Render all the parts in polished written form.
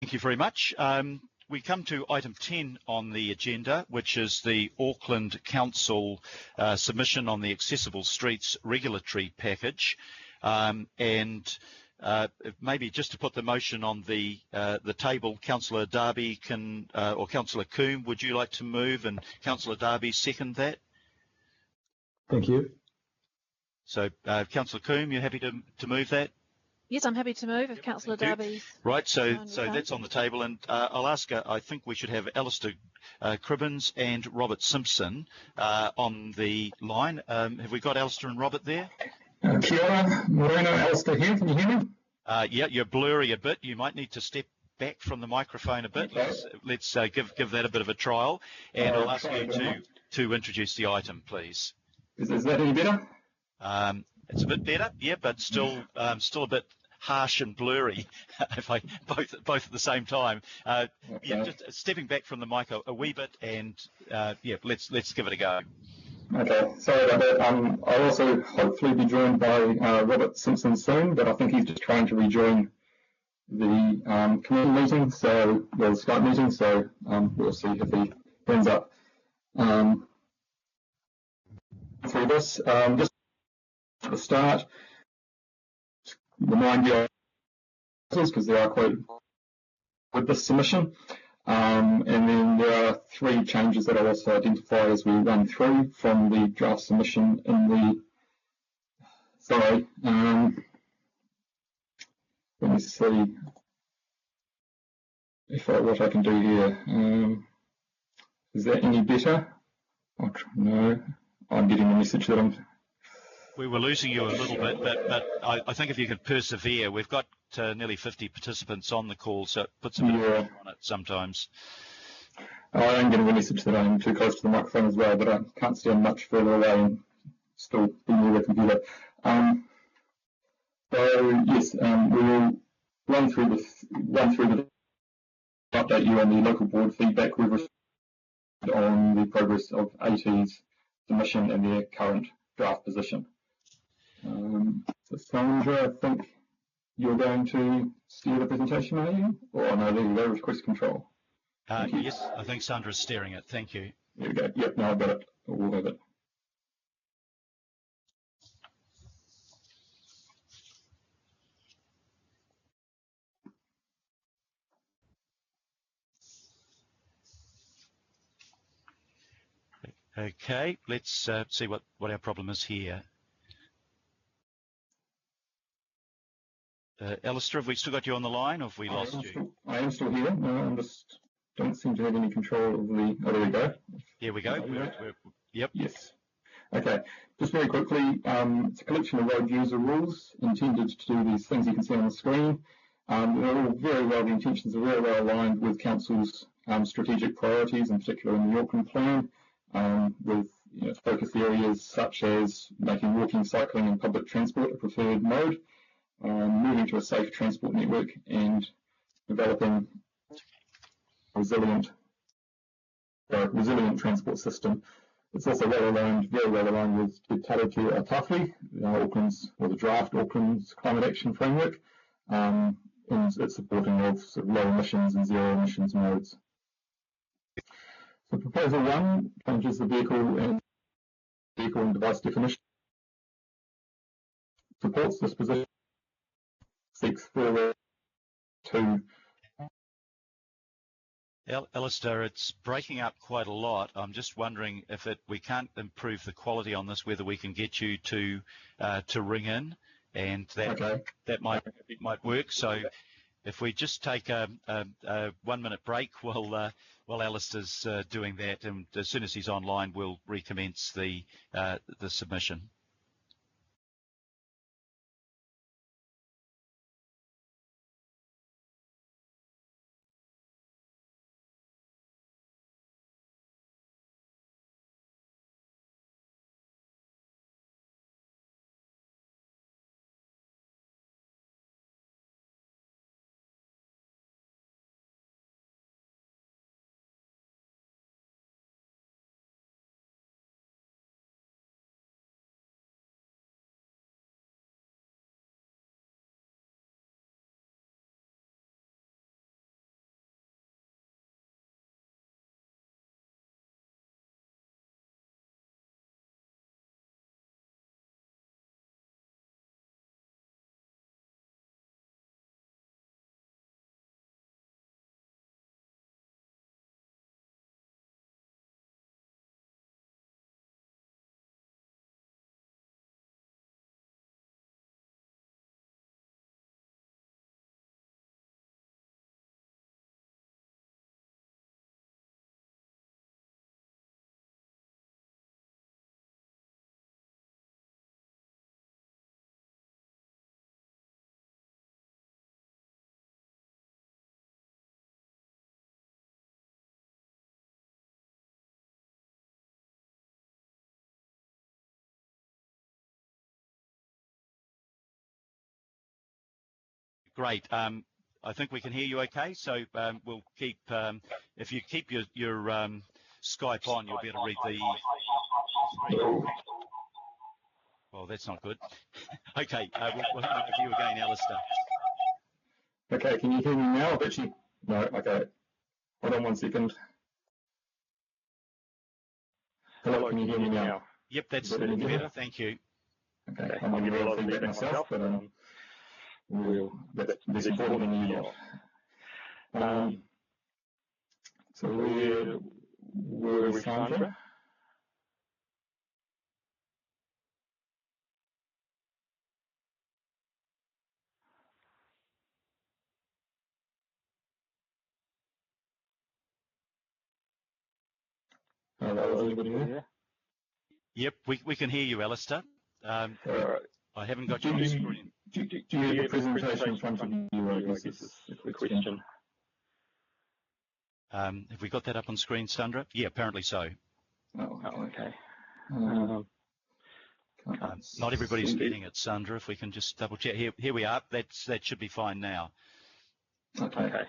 Thank you very much. We come to item 10 on the agenda, which is the Auckland Council submission on the Accessible Streets regulatory package. Maybe just to put the motion on the table, Councillor Darby can, or Councillor Coombe, would you like to move, and Councillor Darby second that? Thank you. So, Councillor Coombe, you're happy to move that? Yes, I'm happy to move if Councillor Darby's... Right, so that's on the table, and I'll ask, I think we should have Alistair Cribbins and Robert Simpson on the line. Have we got Alistair and Robert there? Kia ora, Moreno, Alistair here. Can you hear me? Yeah, you're blurry a bit. You might need to step back from the microphone a bit. Okay. Let's give that a bit of a trial, and I'll ask you to introduce the item, please. Is that any better? It's a bit better, yeah, but still a bit harsh and blurry. If I both at the same time. Okay. Yeah, just stepping back from the mic a wee bit, and yeah, let's give it a go. Okay, sorry about that. I'll also hopefully be joined by Robert Simpson soon, but I think he's just trying to rejoin the committee meeting, the Skype meeting. So we'll see if he ends up through this. Just at the start, remind you because there are quite with this submission, and then there are 3 changes that I'll also identify as we run through from the draft submission in the. Sorry, let me see what I can do here. Is that any better? No, I'm getting the message that we were losing you a little bit, but I think if you could persevere, we've got nearly 50 participants on the call, so it puts a bit of pressure on it sometimes. I am getting a message that I'm too close to the microphone as well, but I can't stand much further away and still be near the computer. So yes, we will run through the update you on the local board feedback we've received on the progress of AT's submission and their current draft position. So Sandra, I think you're going to steer the presentation, are you? Or no, there you go, request control. Yes, I think Sandra's steering it. Thank you. There we go. Yep, now I've got it. We'll have it. Okay, let's see what our problem is here. Alistair, have we still got you on the line, or have we lost you? I am still here. No, I just don't seem to have any control of the. Oh, there we go. Here we go. Yep. Yes. Okay. Just very quickly, it's a collection of road user rules intended to do these things you can see on the screen. They're all very well. The intentions are very well aligned with Council's strategic priorities, in particular in the Auckland Plan, with focus areas such as making walking, cycling, and public transport a preferred mode. Moving to a safe transport network and developing a resilient transport system. It's also very well aligned with Te Tareke Tāwhi, the draft Auckland's climate action framework, and its supporting of low emissions and zero emissions modes. So proposal 1 changes the vehicle and device definition. Supports this position. Seeks further to. Alistair, it's breaking up quite a lot. I'm just wondering if we can't improve the quality on this, whether we can get you to ring in, and that might work. So if we just take a 1 minute break while Alistair's doing that, and as soon as he's online, we'll recommence the submission. Great. I think we can hear you okay, so we'll keep, if you keep your Skype on, you'll be able to read the screen. Oh, that's not good. Okay, we'll hand over to you again, Alistair. Okay, can you hear me now? I bet you... No, okay. Hold on 1 second. Hello, can you hear me now? Yep, that's better, thank you. Okay, I'm going to roll feedback myself, but that's important than you lot. So where are we, Sandra? Hello, is anybody there? Yep, we can hear you, Alistair. I haven't got you on the screen. Do you have the presentation in front of you, I guess is the question. Have we got that up on screen, Sandra? Yeah, apparently so. Oh, okay. Not everybody's getting it, Sandra. If we can just double check. Here we are. That should be fine now. Okay.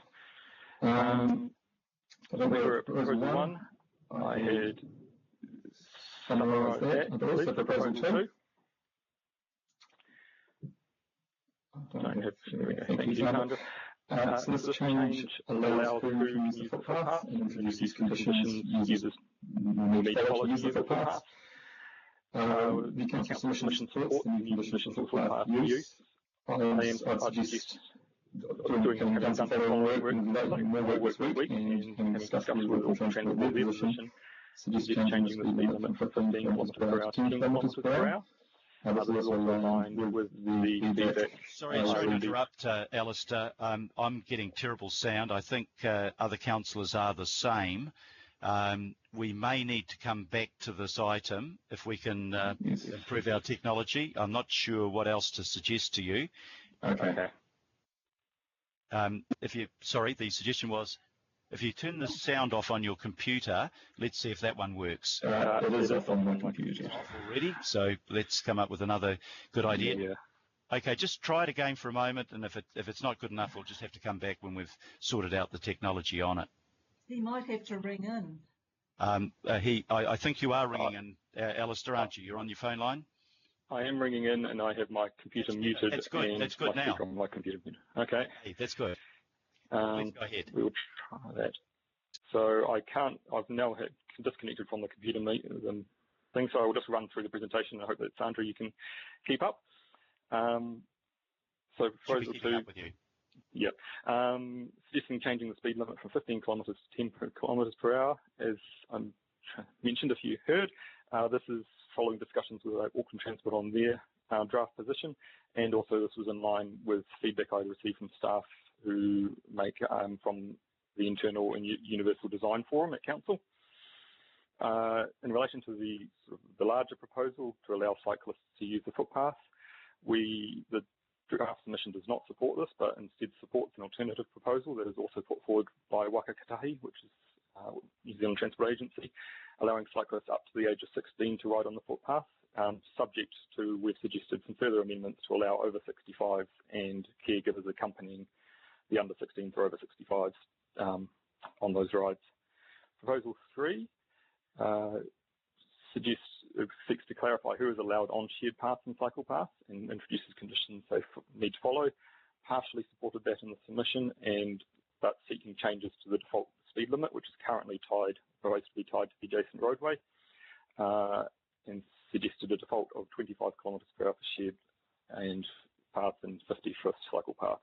For proposal 1, I had summarised that, I believe, so proposal 2. Thank you, Sandra. So this change allows who can use the footpath and introduces conditions users need to follow to use the footpath. The council submission supports the new conditions for footpath use. I'd suggest having done some following work and more work this week and discussed with the transport their position, suggest changing the speed limit from 15 kilometres per hour to 10 kilometres per hour. This is also aligned with the feedback. Sorry to interrupt, Alistair. I'm getting terrible sound. I think other councillors are the same. We may need to come back to this item if we can improve our technology. I'm not sure what else to suggest to you. Okay. The suggestion was, if you turn the sound off on your computer, let's see if that one works. It is off on my computer. It's off already, so let's come up with another good idea. Yeah. Okay, just try it again for a moment, and if it's not good enough, we'll just have to come back when we've sorted out the technology on it. He might have to ring in. I think you are ringing in, Alistair, aren't you? You're on your phone line? I am ringing in, and I have my computer muted. That's good. And that's good my now. On my computer muted. Okay. Hey, that's good. Please go ahead. We will try that. So I've now disconnected from the computer thing, so I will just run through the presentation. I hope that, Sandra, you can keep up. So proposal 2. Up with you. Yep. Suggesting changing the speed limit from 15 kilometres to 10 kilometres per hour. As I mentioned, if you heard, this is following discussions with Auckland Transport on their draft position, and also this was in line with feedback I received from staff who make from the Internal and Universal Design Forum at Council. In relation to the larger proposal to allow cyclists to use the footpath, the draft submission does not support this, but instead supports an alternative proposal that is also put forward by Waka Katahi, which is New Zealand Transport Agency, allowing cyclists up to the age of 16 to ride on the footpath, subject to, we've suggested some further amendments to allow over 65s and caregivers accompanying the under 16s or over 65s on those rides. Proposal 3 seeks to clarify who is allowed on shared paths and cycle paths and introduces conditions they need to follow. Partially supported that in the submission, but seeking changes to the default speed limit, which is currently supposed to be tied to the adjacent roadway, and suggested a default of 25 kilometres per hour for shared and paths and 50 for cycle paths.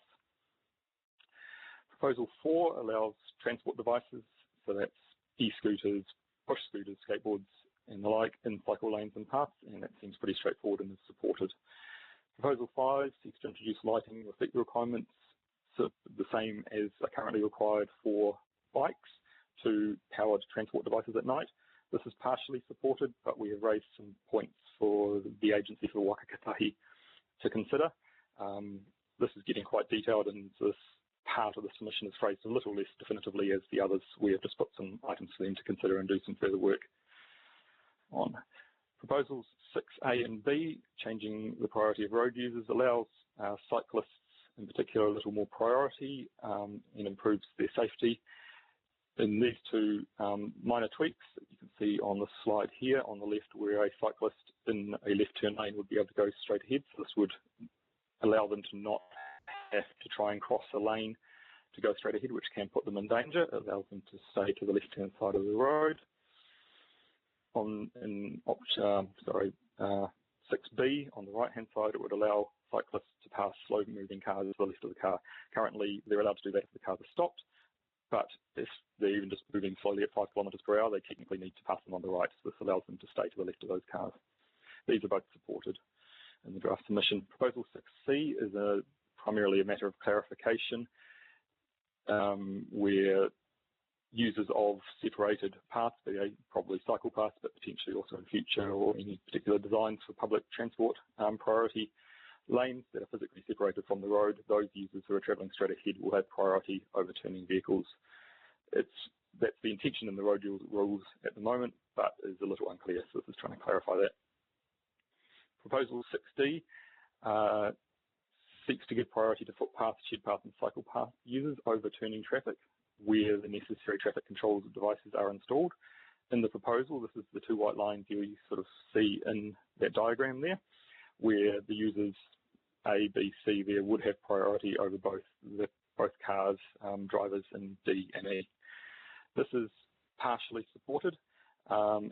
Proposal 4 allows transport devices, so that's e-scooters, push scooters, skateboards, and the like in cycle lanes and paths, and that seems pretty straightforward and is supported. Proposal 5 seeks to introduce lighting or safety requirements, so the same as are currently required for bikes to powered transport devices at night. This is partially supported, but we have raised some points for the agency for Waka Katahi to consider. This is getting quite detailed, and this part of the submission is phrased a little less definitively as the others. We have just put some items for them to consider and do some further work on. Proposals 6A and B, changing the priority of road users, allows cyclists in particular a little more priority and improves their safety. In these two minor tweaks that you can see on the slide here on the left, where a cyclist in a left turn lane would be able to go straight ahead. So this would allow them to not have to try and cross a lane to go straight ahead, which can put them in danger. It allows them to stay to the left-hand side of the road. In 6B on the right-hand side, it would allow cyclists to pass slow-moving cars to the left of the car. Currently, they're allowed to do that if the cars are stopped, but if they're even just moving slowly at 5 kilometres per hour, they technically need to pass them on the right, so this allows them to stay to the left of those cars. These are both supported in the draft submission. Proposal 6C is primarily a matter of clarification, where users of separated paths, be they probably cycle paths, but potentially also in future, or any particular designs for public transport priority lanes that are physically separated from the road, those users who are travelling straight ahead will have priority over turning vehicles. That's the intention in the road rules at the moment, but is a little unclear, so this is trying to clarify that. Proposal 6D seeks to give priority to footpath, shed path and cycle path users over turning traffic where the necessary traffic control devices are installed. In the proposal, this is the two white lines you sort of see in that diagram there, where the users A, B, C there would have priority over both cars, drivers in D and E. This is partially supported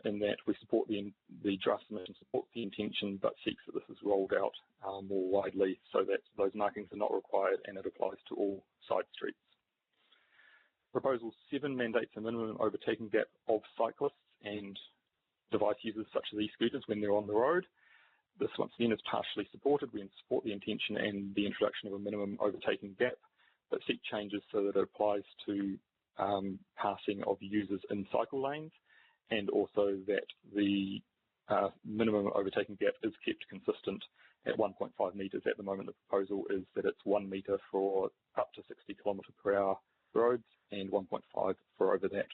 in that we support the draft submission supports the intention, but seeks that this is rolled out more widely so that those markings are not required and it applies to all side streets. Proposal 7 mandates a minimum overtaking gap of cyclists and device users such as e-scooters when they're on the road. This once again is partially supported. We support the intention and the introduction of a minimum overtaking gap, but seek changes so that it applies to passing of users in cycle lanes, and also that the minimum overtaking gap is kept consistent at 1.5 metres. At the moment, the proposal is that it's 1 metre for up to 60 km/h roads and 1.5 for over that.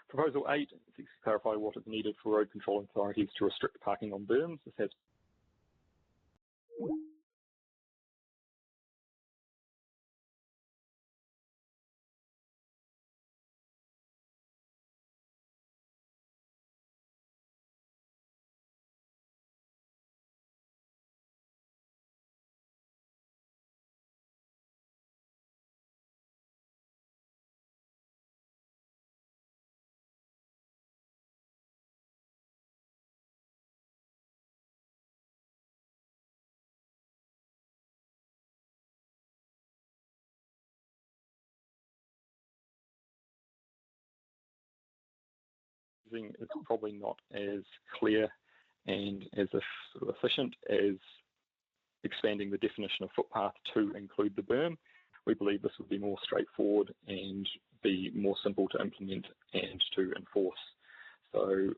Proposal 8 seeks to clarify what is needed for road control authorities to restrict parking on berms. This has is probably not as clear and as sort of efficient as expanding the definition of footpath to include the berm. We believe this would be more straightforward and be more simple to implement and to enforce. So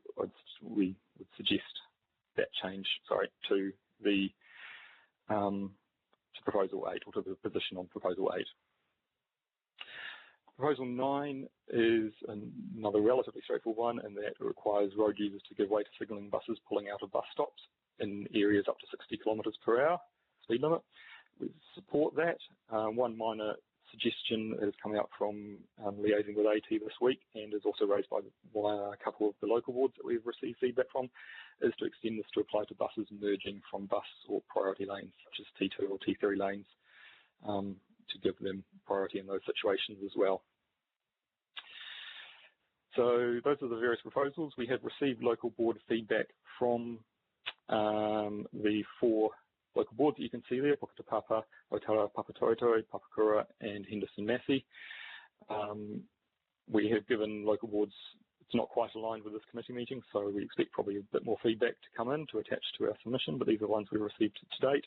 we would suggest that change, to the to Proposal 8, or to the position on Proposal 8. Proposal 9 is another relatively straightforward one, in that it requires road users to give way to signalling buses pulling out of bus stops in areas up to 60 km/h speed limit. We support that. One minor suggestion is coming out from liaising with AT this week, and is also raised by a couple of the local boards that we've received feedback from, is to extend this to apply to buses merging from bus or priority lanes, such as T2 or T3 lanes, to give them priority in those situations as well. So those are the various proposals. We have received local board feedback from the 4 local boards that you can see there: Puketapapa, Otara, Papatoetoe, Papakura and Henderson-Massey. We have given local boards, it's not quite aligned with this committee meeting, so we expect probably a bit more feedback to come in to attach to our submission, but these are the ones we've received to date.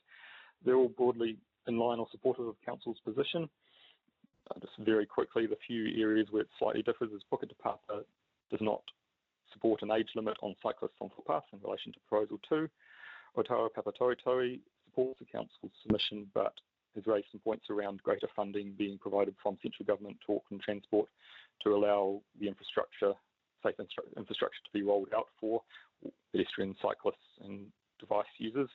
They're all broadly in line or supportive of Council's position. Just very quickly, the few areas where it slightly differs is Puketapapa does not support an age limit on cyclists on footpaths in relation to Proposal 2. Otara Papatoetoe supports the Council's submission, but has raised some points around greater funding being provided from central government to Auckland Transport to allow the safe infrastructure to be rolled out for pedestrians, cyclists and device users.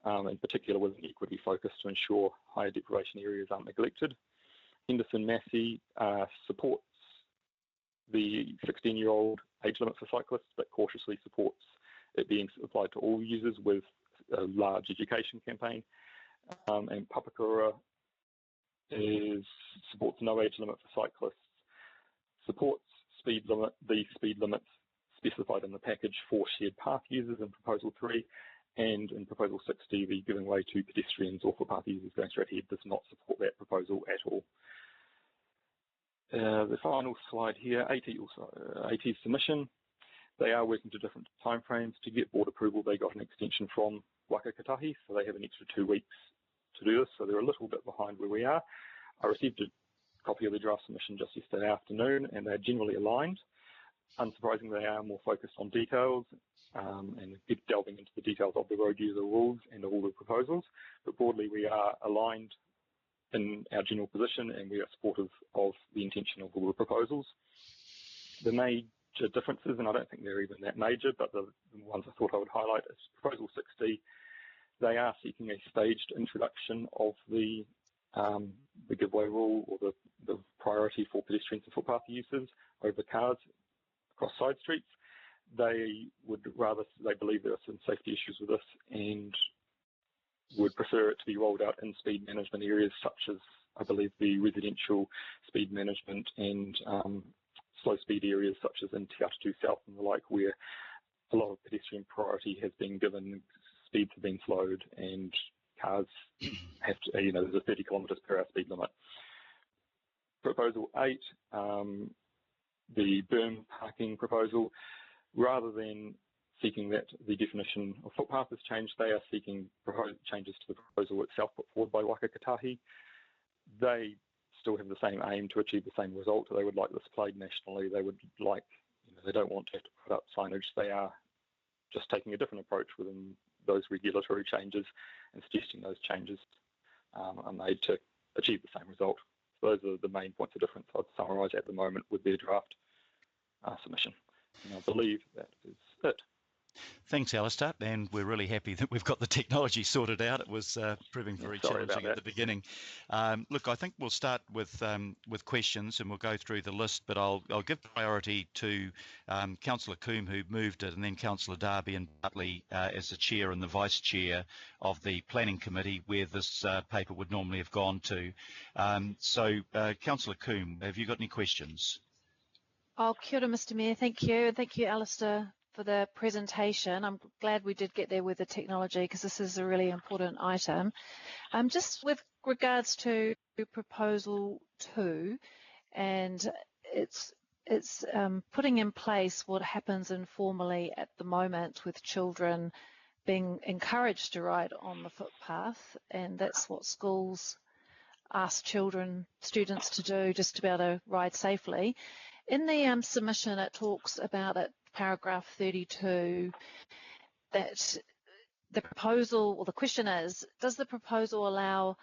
in particular with an equity focus to ensure higher deprivation areas aren't neglected. Henderson Massey supports the 16-year-old age limit for cyclists, but cautiously supports it being applied to all users with a large education campaign. And Papakura supports no age limit for cyclists, supports the speed limits specified in the package for shared path users in Proposal 3, and in Proposal 60, the giving way to pedestrians or footpath users going straight ahead does not support that proposal at all. The final slide here, AT's submission. They are working to different timeframes. To get board approval, they got an extension from Waka Kotahi, so they have an extra 2 weeks to do this, so they're a little bit behind where we are. I received a copy of the draft submission just yesterday afternoon, and they're generally aligned. Unsurprisingly, they are more focused on details and delving into the details of the road user rules and all the proposals, but broadly we are aligned in our general position, and we are supportive of the intention of all the proposals. The major differences, and I don't think they're even that major, but the ones I thought I would highlight is Proposal 60. They are seeking a staged introduction of the giveaway rule, or the priority for pedestrians and footpath users over cars across side streets. They believe there are some safety issues with this and would prefer it to be rolled out in speed management areas such as, I believe, the residential speed management and slow speed areas such as in Te Atatu South and the like, where a lot of pedestrian priority has been given, speeds have been slowed, and cars have to, there's a 30 kilometres per hour speed limit. Proposal 8, the berm parking proposal, rather than seeking that the definition of footpath is changed, they are seeking changes to the proposal itself put forward by Waka Kotahi. They still have the same aim to achieve the same result. They would like this played nationally. They would like, they don't want to have to put up signage. They are just taking a different approach within those regulatory changes and suggesting those changes are made to achieve the same result. So those are the main points of difference I'd summarise at the moment with their draft submission. And I believe that is it. Thanks, Alistair, and we're really happy that we've got the technology sorted out. It was proving very challenging at the beginning. Look, I think we'll start with questions, and we'll go through the list, but I'll give priority to Councillor Coombe, who moved it, and then Councillor Darby and Bartley as the chair and the vice chair of the planning committee, where this paper would normally have gone to. Councillor Coombe, have you got any questions? Oh, kia ora, Mr. Mayor. Thank you. And thank you, Alistair, for the presentation. I'm glad we did get there with the technology, because this is a really important item. Just with regards to Proposal 2, and it's putting in place what happens informally at the moment with children being encouraged to ride on the footpath, and that's what schools ask students to do, just to be able to ride safely. In the submission, it talks about it, paragraph 32, that the proposal, or the question is, does the proposal allow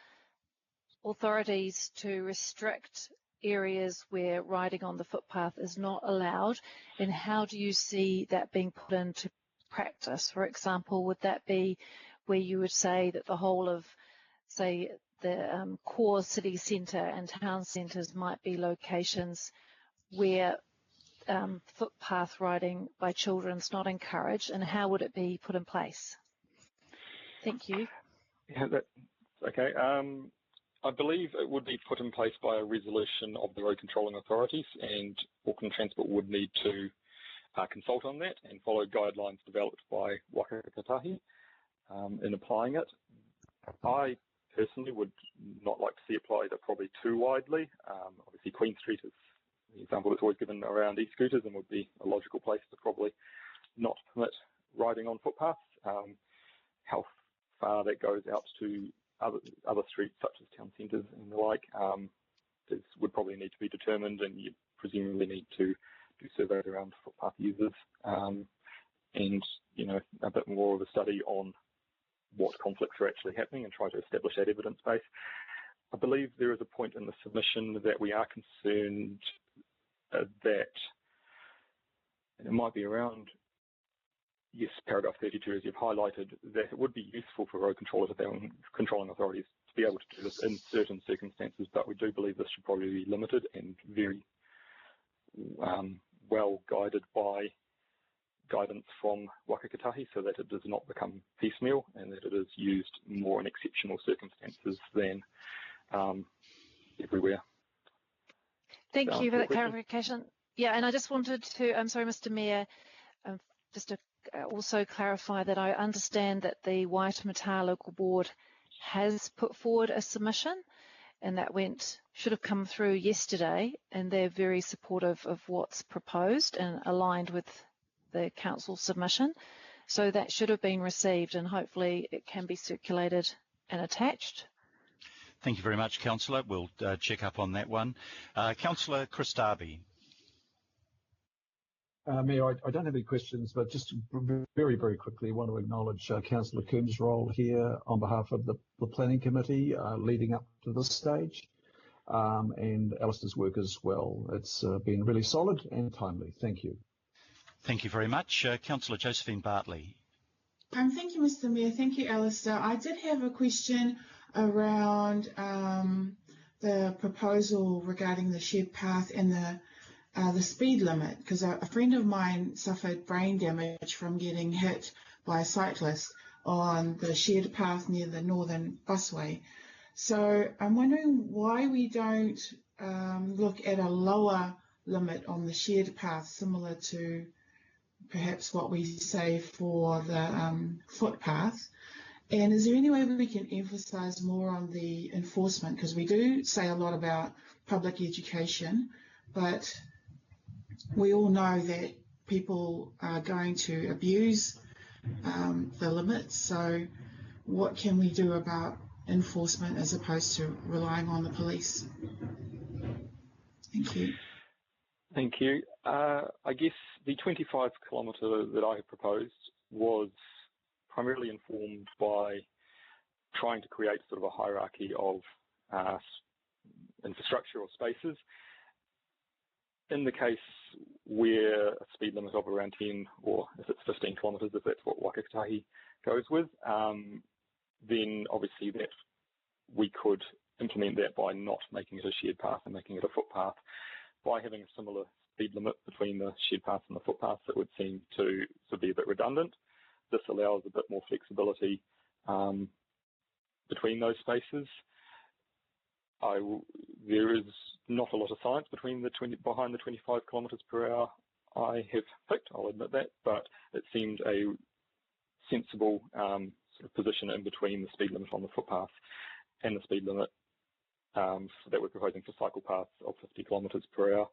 authorities to restrict areas where riding on the footpath is not allowed, and how do you see that being put into practice? For example, would that be where you would say that the whole of, say, the core city centre and town centres might be locations where footpath riding by children is not encouraged, and how would it be put in place? Thank you. Yeah, that's okay. I believe it would be put in place by a resolution of the road controlling authorities, and Auckland Transport would need to consult on that and follow guidelines developed by Waka Kotahi in applying it. I personally would not like to see it applied probably too widely. Obviously, Queen Street is the example that's always given around e-scooters, and would be a logical place to probably not permit riding on footpaths. How far that goes out to other streets such as town centres and the like would probably need to be determined, and you presumably need to do surveys around footpath users and a bit more of a study on what conflicts are actually happening and try to establish that evidence base. I believe there is a point in the submission that we are concerned that, and it might be around yes, paragraph 32, as you've highlighted, that it would be useful for road controlling authorities to be able to do this in certain circumstances, but we do believe this should probably be limited and very well guided by guidance from Waka Kotahi, so that it does not become piecemeal and that it is used more in exceptional circumstances than everywhere. Thank you for that clarification. Yeah, and I just wanted to, I'm sorry, Mr. Mayor, just to also clarify that I understand that the Waitemata Local Board has put forward a submission, and that should have come through yesterday, and they're very supportive of what's proposed and aligned with the council submission. So that should have been received, and hopefully it can be circulated and attached. Thank you very much, Councillor. We'll check up on that one. Councillor Chris Darby. Mayor, I don't have any questions, but just very, very quickly want to acknowledge Councillor Coombs' role here on behalf of the Planning Committee leading up to this stage, and Alistair's work as well. It's been really solid and timely. Thank you. Thank you very much. Councillor Josephine Bartley. Thank you, Mr. Mayor. Thank you, Alistair. I did have a question around the proposal regarding the shared path and the speed limit, because a friend of mine suffered brain damage from getting hit by a cyclist on the shared path near the Northern Busway. So I'm wondering why we don't look at a lower limit on the shared path, similar to perhaps what we say for the footpath. And is there any way we can emphasize more on the enforcement? Because we do say a lot about public education, but we all know that people are going to abuse the limits. So what can we do about enforcement as opposed to relying on the police? Thank you. Thank you. I guess the 25 kilometre that I have proposed was primarily informed by trying to create sort of a hierarchy of infrastructure or spaces. In the case where a speed limit of around 10, or if it's 15 kilometres, if that's what Waka Kotahi goes with, then obviously that we could implement that by not making it a shared path and making it a footpath. By having a similar speed limit between the shared path and the footpath, it would seem to be a bit redundant. This allows a bit more flexibility between those spaces. There is not a lot of science behind the 25 kilometres per hour I have picked, I'll admit that, but it seemed a sensible sort of position in between the speed limit on the footpath and the speed limit that we're proposing for cycle paths of 50 kilometres per hour.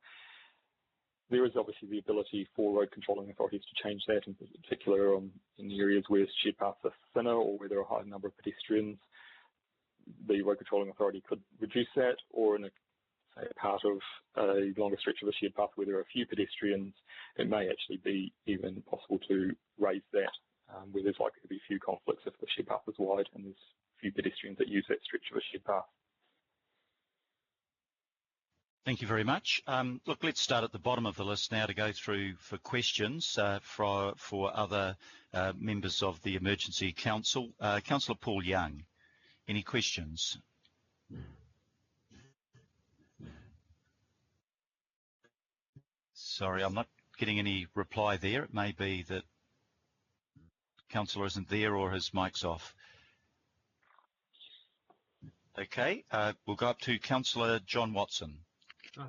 There is obviously the ability for road controlling authorities to change that, in particular in areas where shared paths are thinner or where there are a high number of pedestrians. The road controlling authority could reduce that, or in say a part of a longer stretch of a shared path where there are a few pedestrians, it may actually be even possible to raise that, where there's likely to be few conflicts if the shared path is wide and there's few pedestrians that use that stretch of a shared path. Thank you very much. Look, let's start at the bottom of the list now to go through for questions for other members of the Emergency Council. Councillor Paul Young, any questions? Sorry, I'm not getting any reply there. It may be that the councillor isn't there or his mic's off. Okay, we'll go up to Councillor John Watson.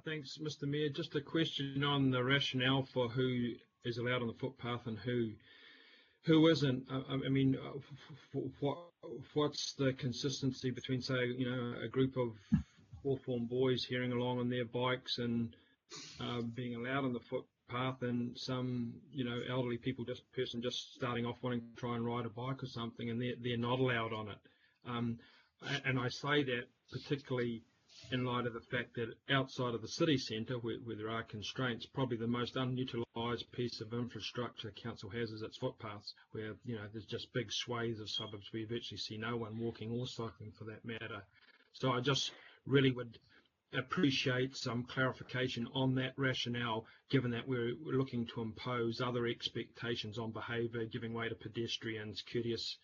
Thanks, Mr. Mayor. Just a question on the rationale for who is allowed on the footpath and who isn't. I mean, what's the consistency between, say, a group of fourth-form boys hearing along on their bikes and being allowed on the footpath, and some, elderly person just starting off wanting to try and ride a bike or something, and they're not allowed on it. And I say that particularly in light of the fact that outside of the city centre, where there are constraints, probably the most unutilised piece of infrastructure council has is its footpaths, where there's just big swathes of suburbs where you virtually see no one walking or cycling for that matter. So I just really would appreciate some clarification on that rationale, given that we're looking to impose other expectations on behaviour, giving way to pedestrians, courteous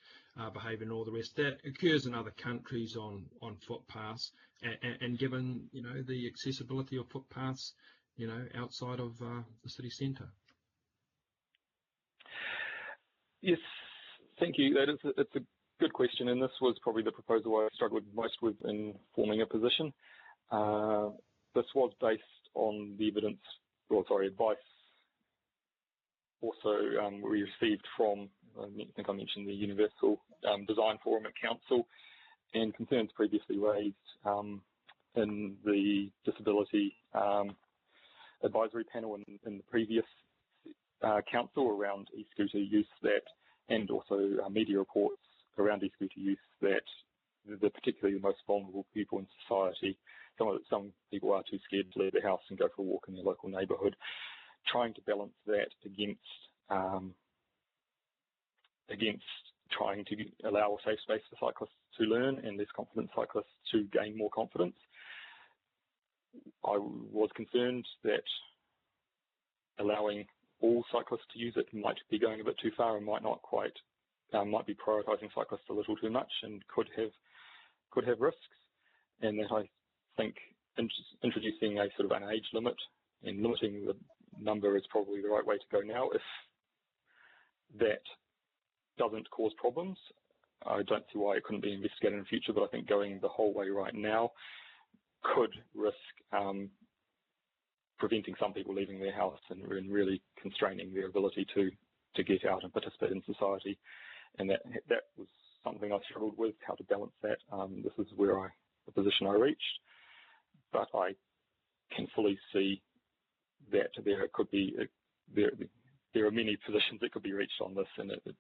behaviour and all the rest. That occurs in other countries on footpaths, and given, you know, the accessibility of footpaths, you know, outside of the city centre. Yes, thank you. It's a good question, and this was probably the proposal I struggled most with in forming a position. This was based on the evidence, advice also we received from, I think I mentioned the Universal Design Forum at Council, and concerns previously raised in the Disability Advisory Panel in the previous Council around e-scooter use, that, and also media reports around e-scooter use, that they're particularly the most vulnerable people in society. Some people are too scared to leave their house and go for a walk in their local neighbourhood. Trying to balance that against trying to allow a safe space for cyclists to learn and less confident cyclists to gain more confidence. I was concerned that allowing all cyclists to use it might be going a bit too far and might not quite, might be prioritising cyclists a little too much and could have risks, and that I think introducing a sort of an age limit and limiting the number is probably the right way to go now. If that doesn't cause problems, I don't see why it couldn't be investigated in the future, but I think going the whole way right now could risk preventing some people leaving their house and really constraining their ability to get out and participate in society. And that was something I struggled with, how to balance that. This is the position I reached, but I can fully see that there could be there are many positions that could be reached on this, and it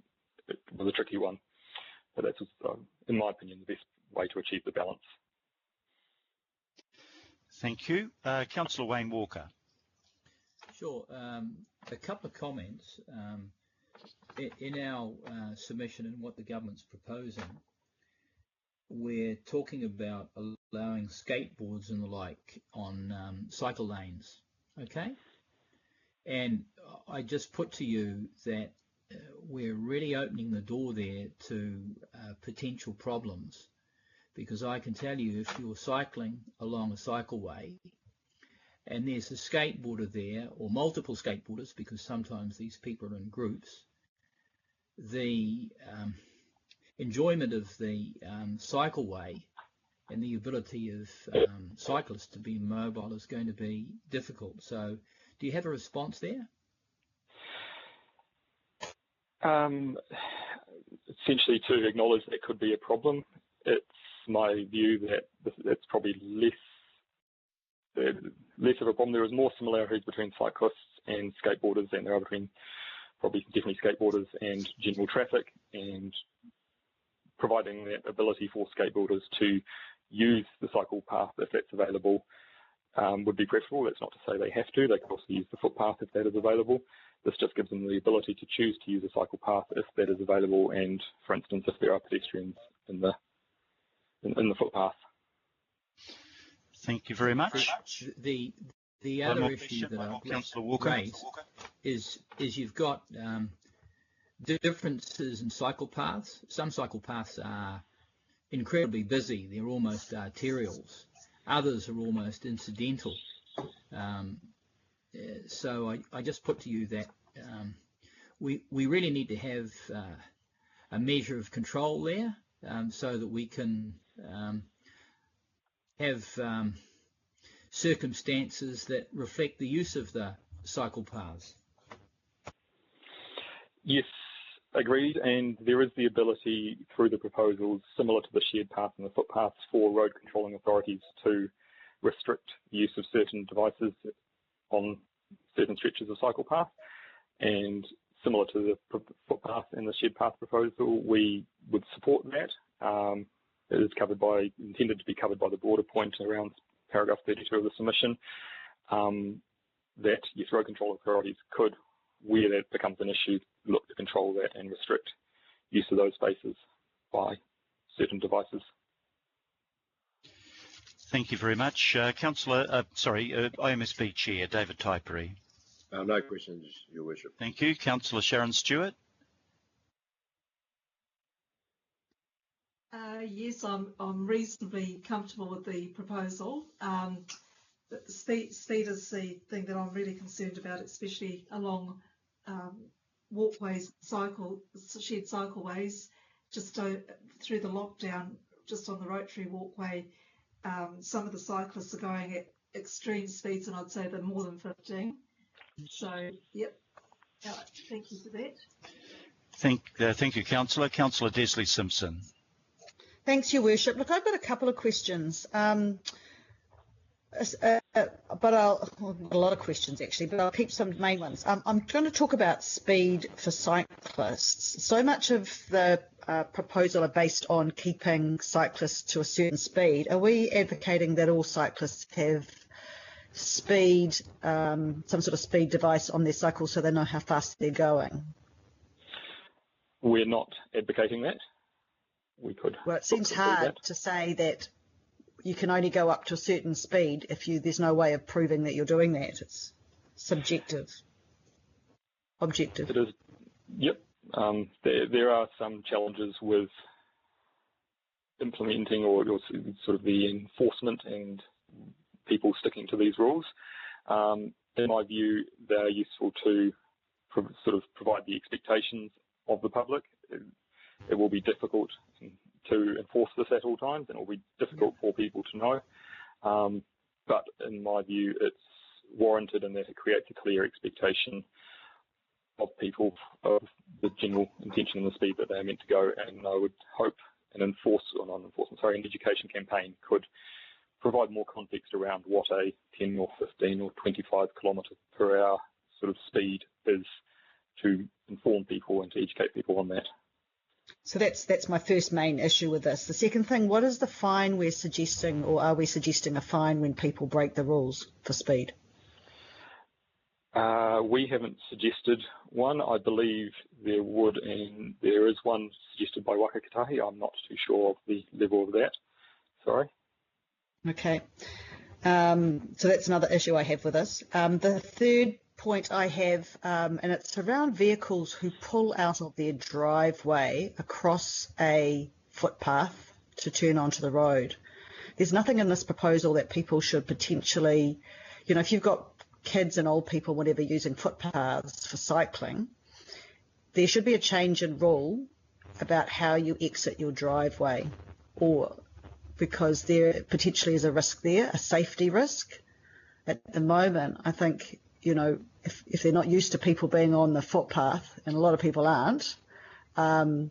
was a tricky one. But that was, in my opinion, the best way to achieve the balance. Thank you. Councillor Wayne Walker. Sure. A couple of comments. In our submission and what the government's proposing, we're talking about allowing skateboards and the like on cycle lanes, okay? And I just put to you that we're really opening the door there to potential problems, because I can tell you, if you're cycling along a cycleway and there's a skateboarder there, or multiple skateboarders, because sometimes these people are in groups, the enjoyment of the cycleway and the ability of cyclists to be mobile is going to be difficult. So do you have a response there? Essentially, to acknowledge that could be a problem. It's my view that it's probably less of a problem. There is more similarities between cyclists and skateboarders than there are between definitely skateboarders and general traffic, and providing that ability for skateboarders to use the cycle path if that's available would be preferable. That's not to say they have to. They could also use the footpath if that is available. This just gives them the ability to choose to use a cycle path if that is available, and, for instance, if there are pedestrians in the footpath. Thank you very much. The other issue that I'll raise is you've got differences in cycle paths. Some cycle paths are incredibly busy. They're almost arterials. Others are almost incidental. So I just put to you that we really need to have a measure of control there, so that we can have circumstances that reflect the use of the cycle paths. Yes, agreed, and there is the ability through the proposals, similar to the shared path and the footpaths, for road controlling authorities to restrict the use of certain devices on certain stretches of cycle path. And similar to the footpath and the shared path proposal, we would support that. It is intended to be covered by the broader point around paragraph 32 of the submission, that yes, road control authorities could, where that becomes an issue, look to control that and restrict use of those spaces by certain devices. Thank you very much. IMSB Chair, David Typery. No questions, Your Worship. Thank you. Councillor Sharon Stewart. Yes, I'm reasonably comfortable with the proposal. Speed is the thing that I'm really concerned about, especially along walkways, shared cycleways, just through the lockdown, just on the Rotary walkway. Some of the cyclists are going at extreme speeds, and I'd say they're more than 15. So, yep. Thank you for that. Thank you, Councillor. Councillor Desley Simpson. Thanks, Your Worship. Look, I've got a couple of questions. A lot of questions actually, but I'll keep some main ones. I'm going to talk about speed for cyclists. So much of the proposal are based on keeping cyclists to a certain speed. Are we advocating that all cyclists have speed, some sort of speed device on their cycle so they know how fast they're going? We're not advocating that. We could. Well, it seems hard to say that you can only go up to a certain speed if there's no way of proving that you're doing that. It's subjective. Objective. It is. Yep. There are some challenges with implementing or sort of the enforcement and people sticking to these rules. In my view, they're useful to sort of provide the expectations of the public. It will be difficult to enforce this at all times, and it will be difficult for people to know. But in my view, it's warranted in that it creates a clear expectation of people of the general intention and the speed that they're meant to go. And I would hope an an education campaign could provide more context around what a 10 or 15 or 25 kilometre per hour sort of speed is, to inform people and to educate people on that. So that's my first main issue with this. The second thing, what is the fine we're suggesting, or are we suggesting a fine when people break the rules for speed? We haven't suggested one. I believe there would, and there is one suggested by Wakakatahi. I'm not too sure of the level of that. Sorry. Okay. So that's another issue I have with this. The third point I have, and it's around vehicles who pull out of their driveway across a footpath to turn onto the road. There's nothing in this proposal that people should potentially, if you've got kids and old people, whatever, using footpaths for cycling, there should be a change in rule about how you exit your driveway, or because there potentially is a risk there, a safety risk. At the moment, I think, if they're not used to people being on the footpath, and a lot of people aren't, as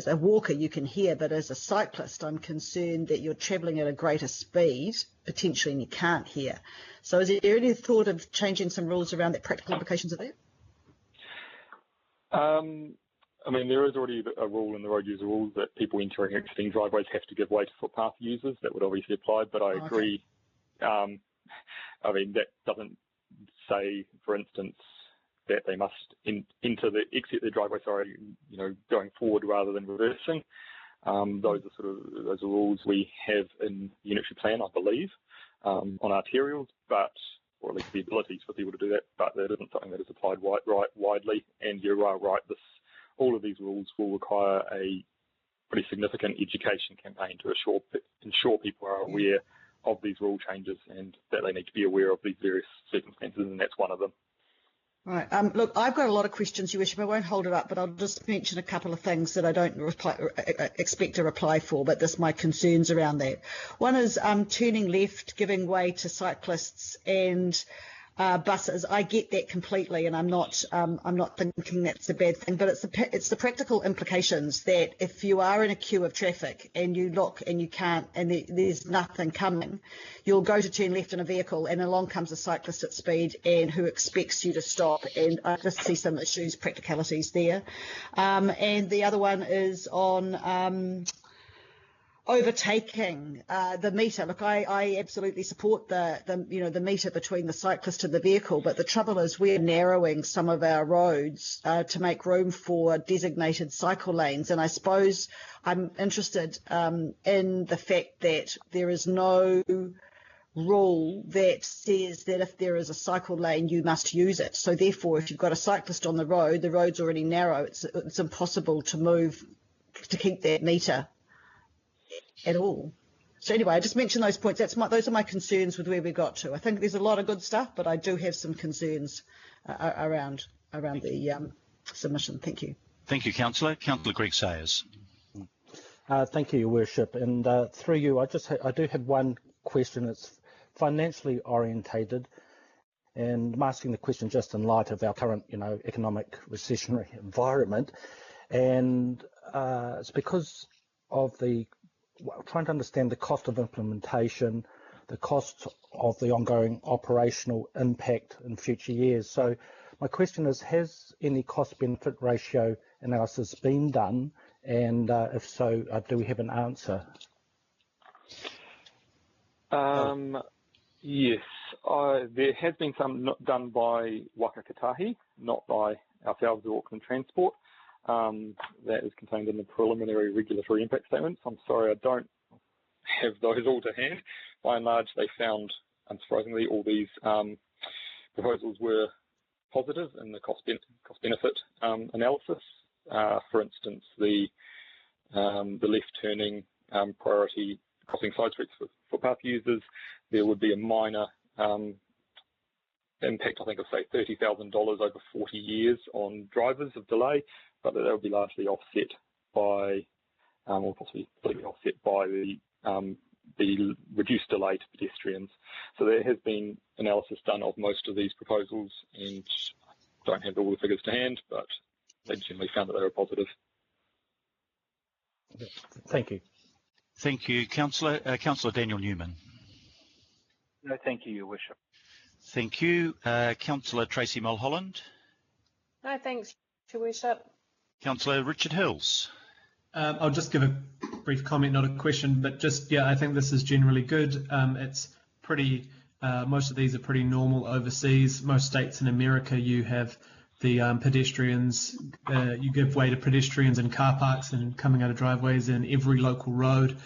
a walker you can hear, but as a cyclist I'm concerned that you're travelling at a greater speed potentially and you can't hear. So is there any thought of changing some rules around the practical implications of that? I mean, there is already a rule in the road user rules that people entering and exiting driveways have to give way to footpath users. That would obviously apply, but I agree. Okay. I mean, that doesn't say, for instance, that they must exit their driveway, going forward rather than reversing. Those are rules we have in the unitary plan, I believe, on arterials, or at least the abilities for people to do that, but that isn't something that is applied widely. And you are right, all of these rules will require a pretty significant education campaign to ensure people are aware of these rule changes and that they need to be aware of these various circumstances, and that's one of them. Right. Look, I've got a lot of questions, Your Worship. I won't hold it up, but I'll just mention a couple of things that I don't expect a reply for, but there's my concerns around that. One is turning left, giving way to cyclists and buses. I get that completely, and I'm not thinking that's a bad thing, but it's the practical implications that if you are in a queue of traffic and you look and you can't, and there's nothing coming, you'll go to turn left in a vehicle and along comes a cyclist at speed and who expects you to stop, and I just see some issues, practicalities there. And the other one is on overtaking the meter. Look, I absolutely support the meter between the cyclist and the vehicle, but the trouble is we're narrowing some of our roads to make room for designated cycle lanes. And I suppose I'm interested in the fact that there is no rule that says that if there is a cycle lane, you must use it. So therefore, if you've got a cyclist on the road's already narrow. It's impossible to move to keep that meter at all. So anyway, I just mentioned those points. Those are my concerns with where we got to. I think there's a lot of good stuff, but I do have some concerns around the submission. Thank you. Thank you, Councillor. Councillor Greg Sayers. Thank you, Your Worship. And through you, I do have one question. It's financially orientated, and I'm asking the question just in light of our current, economic recessionary environment, and it's because of trying to understand the cost of implementation, the cost of the ongoing operational impact in future years. So my question is, has any cost-benefit ratio analysis been done? And if so, do we have an answer? Yes, there has been some done by Waka Kotahi, not by ourselves or Auckland Transport. That is contained in the preliminary regulatory impact statements. I'm sorry, I don't have those all to hand. By and large, they found, unsurprisingly, all these proposals were positive in the cost-benefit analysis. For instance, the left-turning priority crossing side streets for footpath users, there would be a minor impact, I think of say $30,000 over 40 years on drivers of delay, but that would be largely offset by, or possibly completely offset by the reduced delay to pedestrians. So there has been analysis done of most of these proposals, and I don't have all the figures to hand, but they generally found that they were positive. Thank you. Thank you, Councillor. Councillor Daniel Newman. No, thank you, Your Worship. Thank you. Councillor Tracy Mulholland. No, thanks, Your Worship. Councillor Richard Hills. I'll just give a brief comment, not a question, but just, I think this is generally good. It's pretty, most of these are pretty normal overseas. Most states in America, you have the pedestrians, you give way to pedestrians in car parks and coming out of driveways in every local road.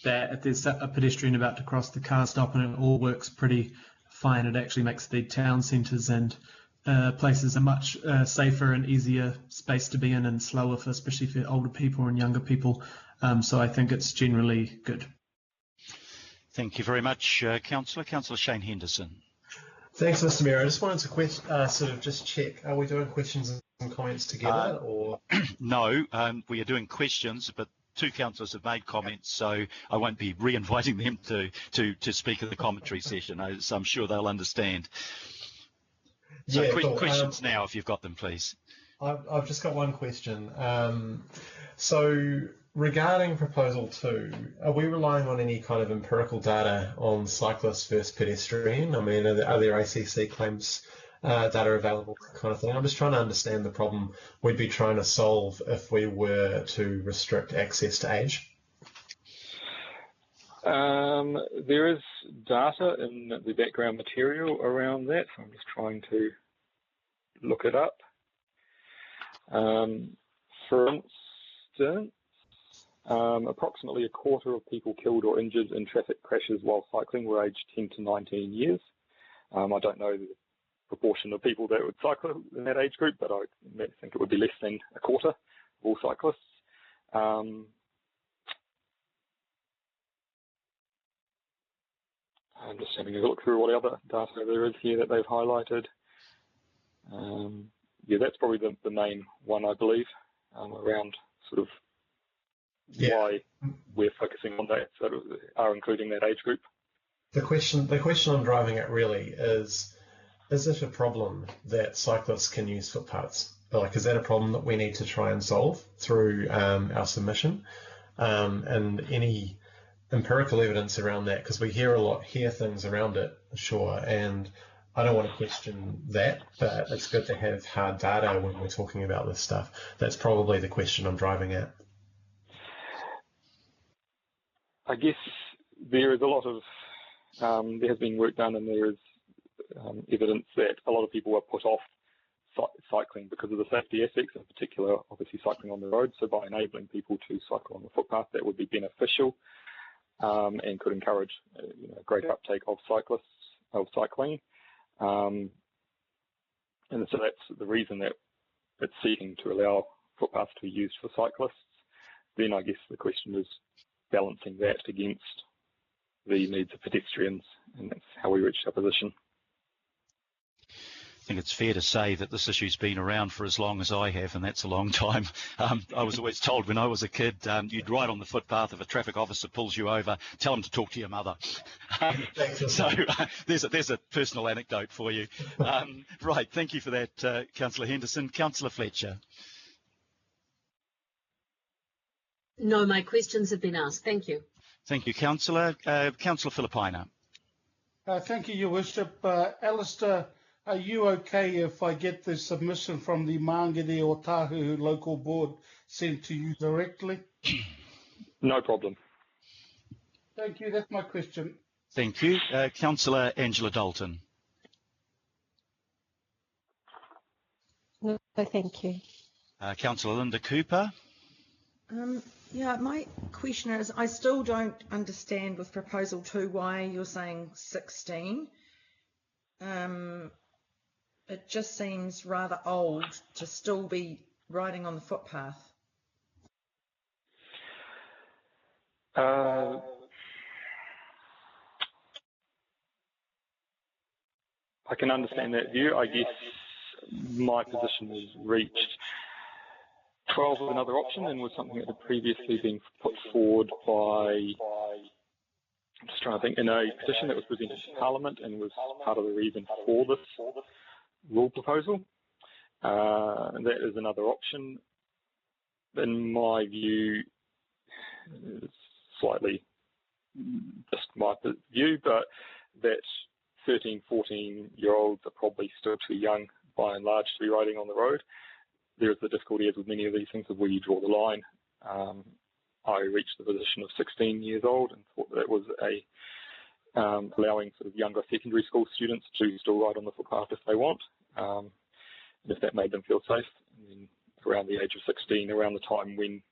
That if there's a pedestrian about to cross, the car stop, and it all works pretty fine. It actually makes the town centres and places a much safer and easier space to be in, and slower, especially for older people and younger people. So I think it's generally good. Thank you very much, Councillor. Councillor Shane Henderson. Thanks, Mr. Mayor. I just wanted to sort of just check, are we doing questions and comments together, or? No, we are doing questions, but two councillors have made comments, so I won't be re-inviting them to speak at the commentary session, so I'm sure they'll understand. So cool. Questions now, if you've got them, please. I've just got one question. So regarding Proposal 2, are we relying on any kind of empirical data on cyclists versus pedestrian? I mean, are there ACC claims data available, kind of thing? I'm just trying to understand the problem we'd be trying to solve if we were to restrict access to age. There is data in the background material around that, so I'm just trying to look it up. For instance, approximately a quarter of people killed or injured in traffic crashes while cycling were aged 10 to 19 years. I don't know the proportion of people that would cycle in that age group, but I think it would be less than a quarter of all cyclists. I'm just having a look through what other data there is here that they've highlighted. Yeah, that's probably the main one, I believe, around sort of why we're focusing on that, sort of are including that age group. The question I'm driving at really is it a problem that cyclists can use footpaths? Like, is that a problem that we need to try and solve through our submission? And any empirical evidence around that, because we hear things around it, sure, and I don't want to question that, but it's good to have hard data when we're talking about this stuff. That's probably the question I'm driving at. I guess there is a lot of, there has been work done, and there is evidence that a lot of people are put off cycling because of the safety aspects, in particular, obviously cycling on the road. So by enabling people to cycle on the footpath, that would be beneficial and could encourage greater uptake of cycling. And so that's the reason that it's seeking to allow footpaths to be used for cyclists. Then I guess the question is balancing that against the needs of pedestrians, and that's how we reached our position. I think it's fair to say that this issue's been around for as long as I have, and that's a long time. I was always told when I was a kid, you'd ride on the footpath. If a traffic officer pulls you over, tell him to talk to your mother. So there's a personal anecdote for you. Right, thank you for that, Councillor Henderson. Councillor Fletcher. No, my questions have been asked. Thank you. Thank you, Councillor. Councillor Filipaina. Thank you, Your Worship. Alistair, are you okay if I get the submission from the Māngere Otahu local board sent to you directly? No problem. Thank you. That's my question. Thank you. Councillor Angela Dalton. No, thank you. Councillor Linda Cooper. Yeah, my question is, I still don't understand with proposal 2 why you're saying 16. It just seems rather old to still be riding on the footpath. I can understand that view. I guess my position was reached. 12 was another option and was something that had previously been put forward by, I'm just trying to think, in a petition that was presented to Parliament and was part of the reason for this rule proposal. And that is another option. In my view, it's slightly just my view, but that 13, 14-year-olds are probably still too young by and large to be riding on the road. There's the difficulty as with many of these things of where you draw the line. I reached the position of 16 years old and thought that was allowing sort of younger secondary school students to still ride on the footpath if they want, and if that made them feel safe. And then around the age of 16, around the time when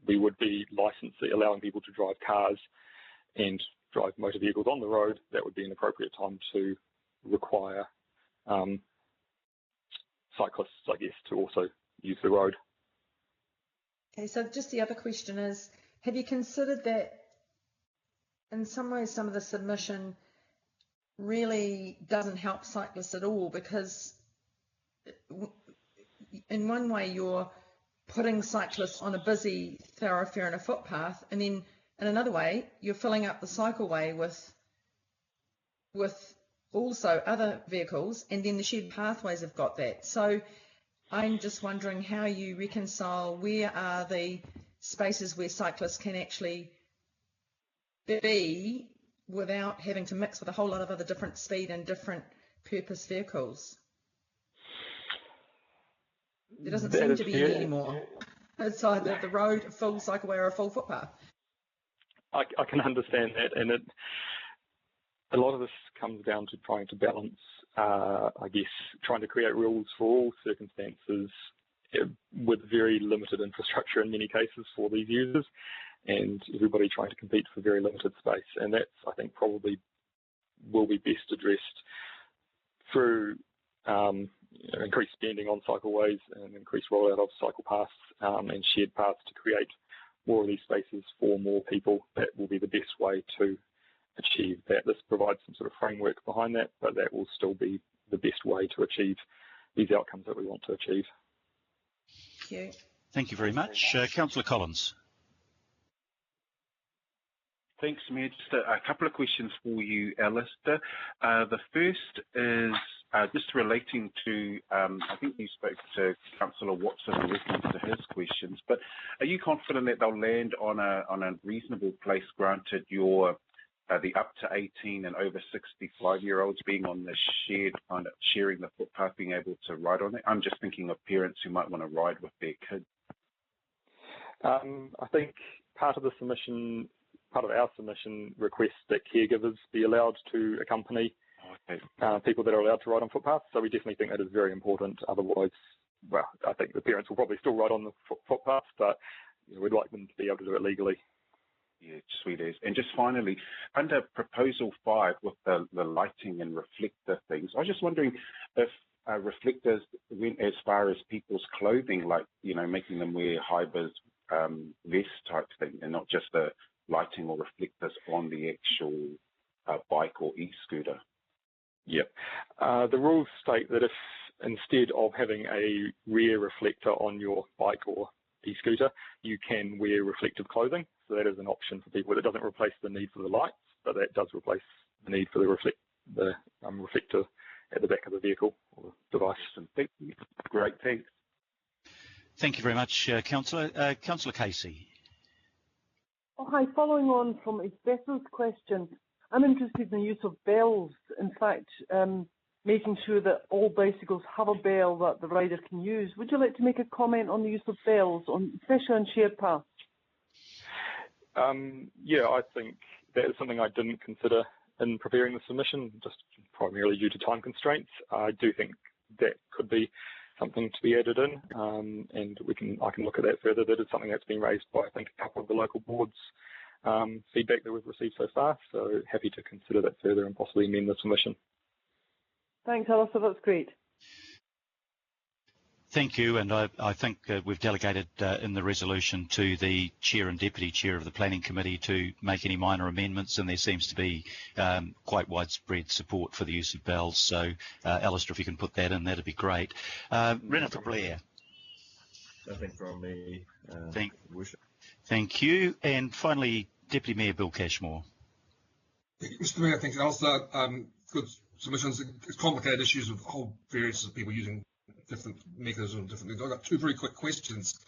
we would be allowing people to drive cars and drive motor vehicles on the road, that would be an appropriate time to require cyclists, I guess, to also use the road. Okay, so just the other question is, have you considered that in some ways some of the submission really doesn't help cyclists at all, because in one way you're putting cyclists on a busy thoroughfare and a footpath, and then in another way you're filling up the cycleway with also other vehicles, and then the shared pathways have got that. So I'm just wondering how you reconcile where are the spaces where cyclists can actually be without having to mix with a whole lot of other different speed and different purpose vehicles. There doesn't seem to be any anymore. It's either the road, a full cycleway, or a full footpath. I can understand that, and a lot of this comes down to trying to balance, I guess, trying to create rules for all circumstances with very limited infrastructure in many cases for these users, and everybody trying to compete for very limited space. And that's, I think, probably will be best addressed through increased spending on cycleways and increased rollout of cycle paths and shared paths to create more of these spaces for more people. That will be the best way to achieve that. This provides some sort of framework behind that, but that will still be the best way to achieve these outcomes that we want to achieve. Thank you. Thank you very much. Councillor Collins. Thanks, Mayor. Just a couple of questions for you, Alistair. The first is just relating to, I think you spoke to Councillor Watson in reference to his questions, but are you confident that they'll land on a reasonable place, granted your the up to 18 and over 65-year-olds being on the sharing the footpath, being able to ride on it? I'm just thinking of parents who might want to ride with their kids. I think part of the submission part of our submission requests that caregivers be allowed to accompany people that are allowed to ride on footpaths. So we definitely think that is very important. Otherwise, well, I think the parents will probably still ride on the footpaths, but we'd like them to be able to do it legally. Yeah, sweet as. And just finally, under Proposal 5 with the lighting and reflector things, I was just wondering if reflectors went as far as people's clothing, like, making them wear high-vis vest type thing, and not just the lighting or reflectors on the actual bike or e-scooter. Yep. The rules state that if instead of having a rear reflector on your bike or e-scooter, you can wear reflective clothing. So that is an option for people. It doesn't replace the need for the lights, but that does replace the need for the reflector at the back of the vehicle or device. Thank you. Great, thanks. Thank you very much, Councillor. Councillor Casey. Oh, hi. Following on from Isbeto's question, I'm interested in the use of bells. In fact, making sure that all bicycles have a bell that the rider can use. Would you like to make a comment on the use of bells, especially on shared paths? Yeah, I think that is something I didn't consider in preparing the submission, just primarily due to time constraints. I do think that could be something to be added in, and I can look at that further. That is something that's been raised by, I think, a couple of the local boards' feedback that we've received so far. So happy to consider that further and possibly amend the submission. Thanks, Alistair. That's great. Thank you, and I think we've delegated in the resolution to the Chair and Deputy Chair of the Planning Committee to make any minor amendments, and there seems to be quite widespread support for the use of bells. So, Alistair, if you can put that in, that'd be great. Renata Blair. Nothing from me. Thank you, and finally, Deputy Mayor Bill Cashmore. Mr. Mayor, thanks, Alistair. Good submissions. It's complicated issues with whole various of people using different mechanisms, different things. I've got two very quick questions.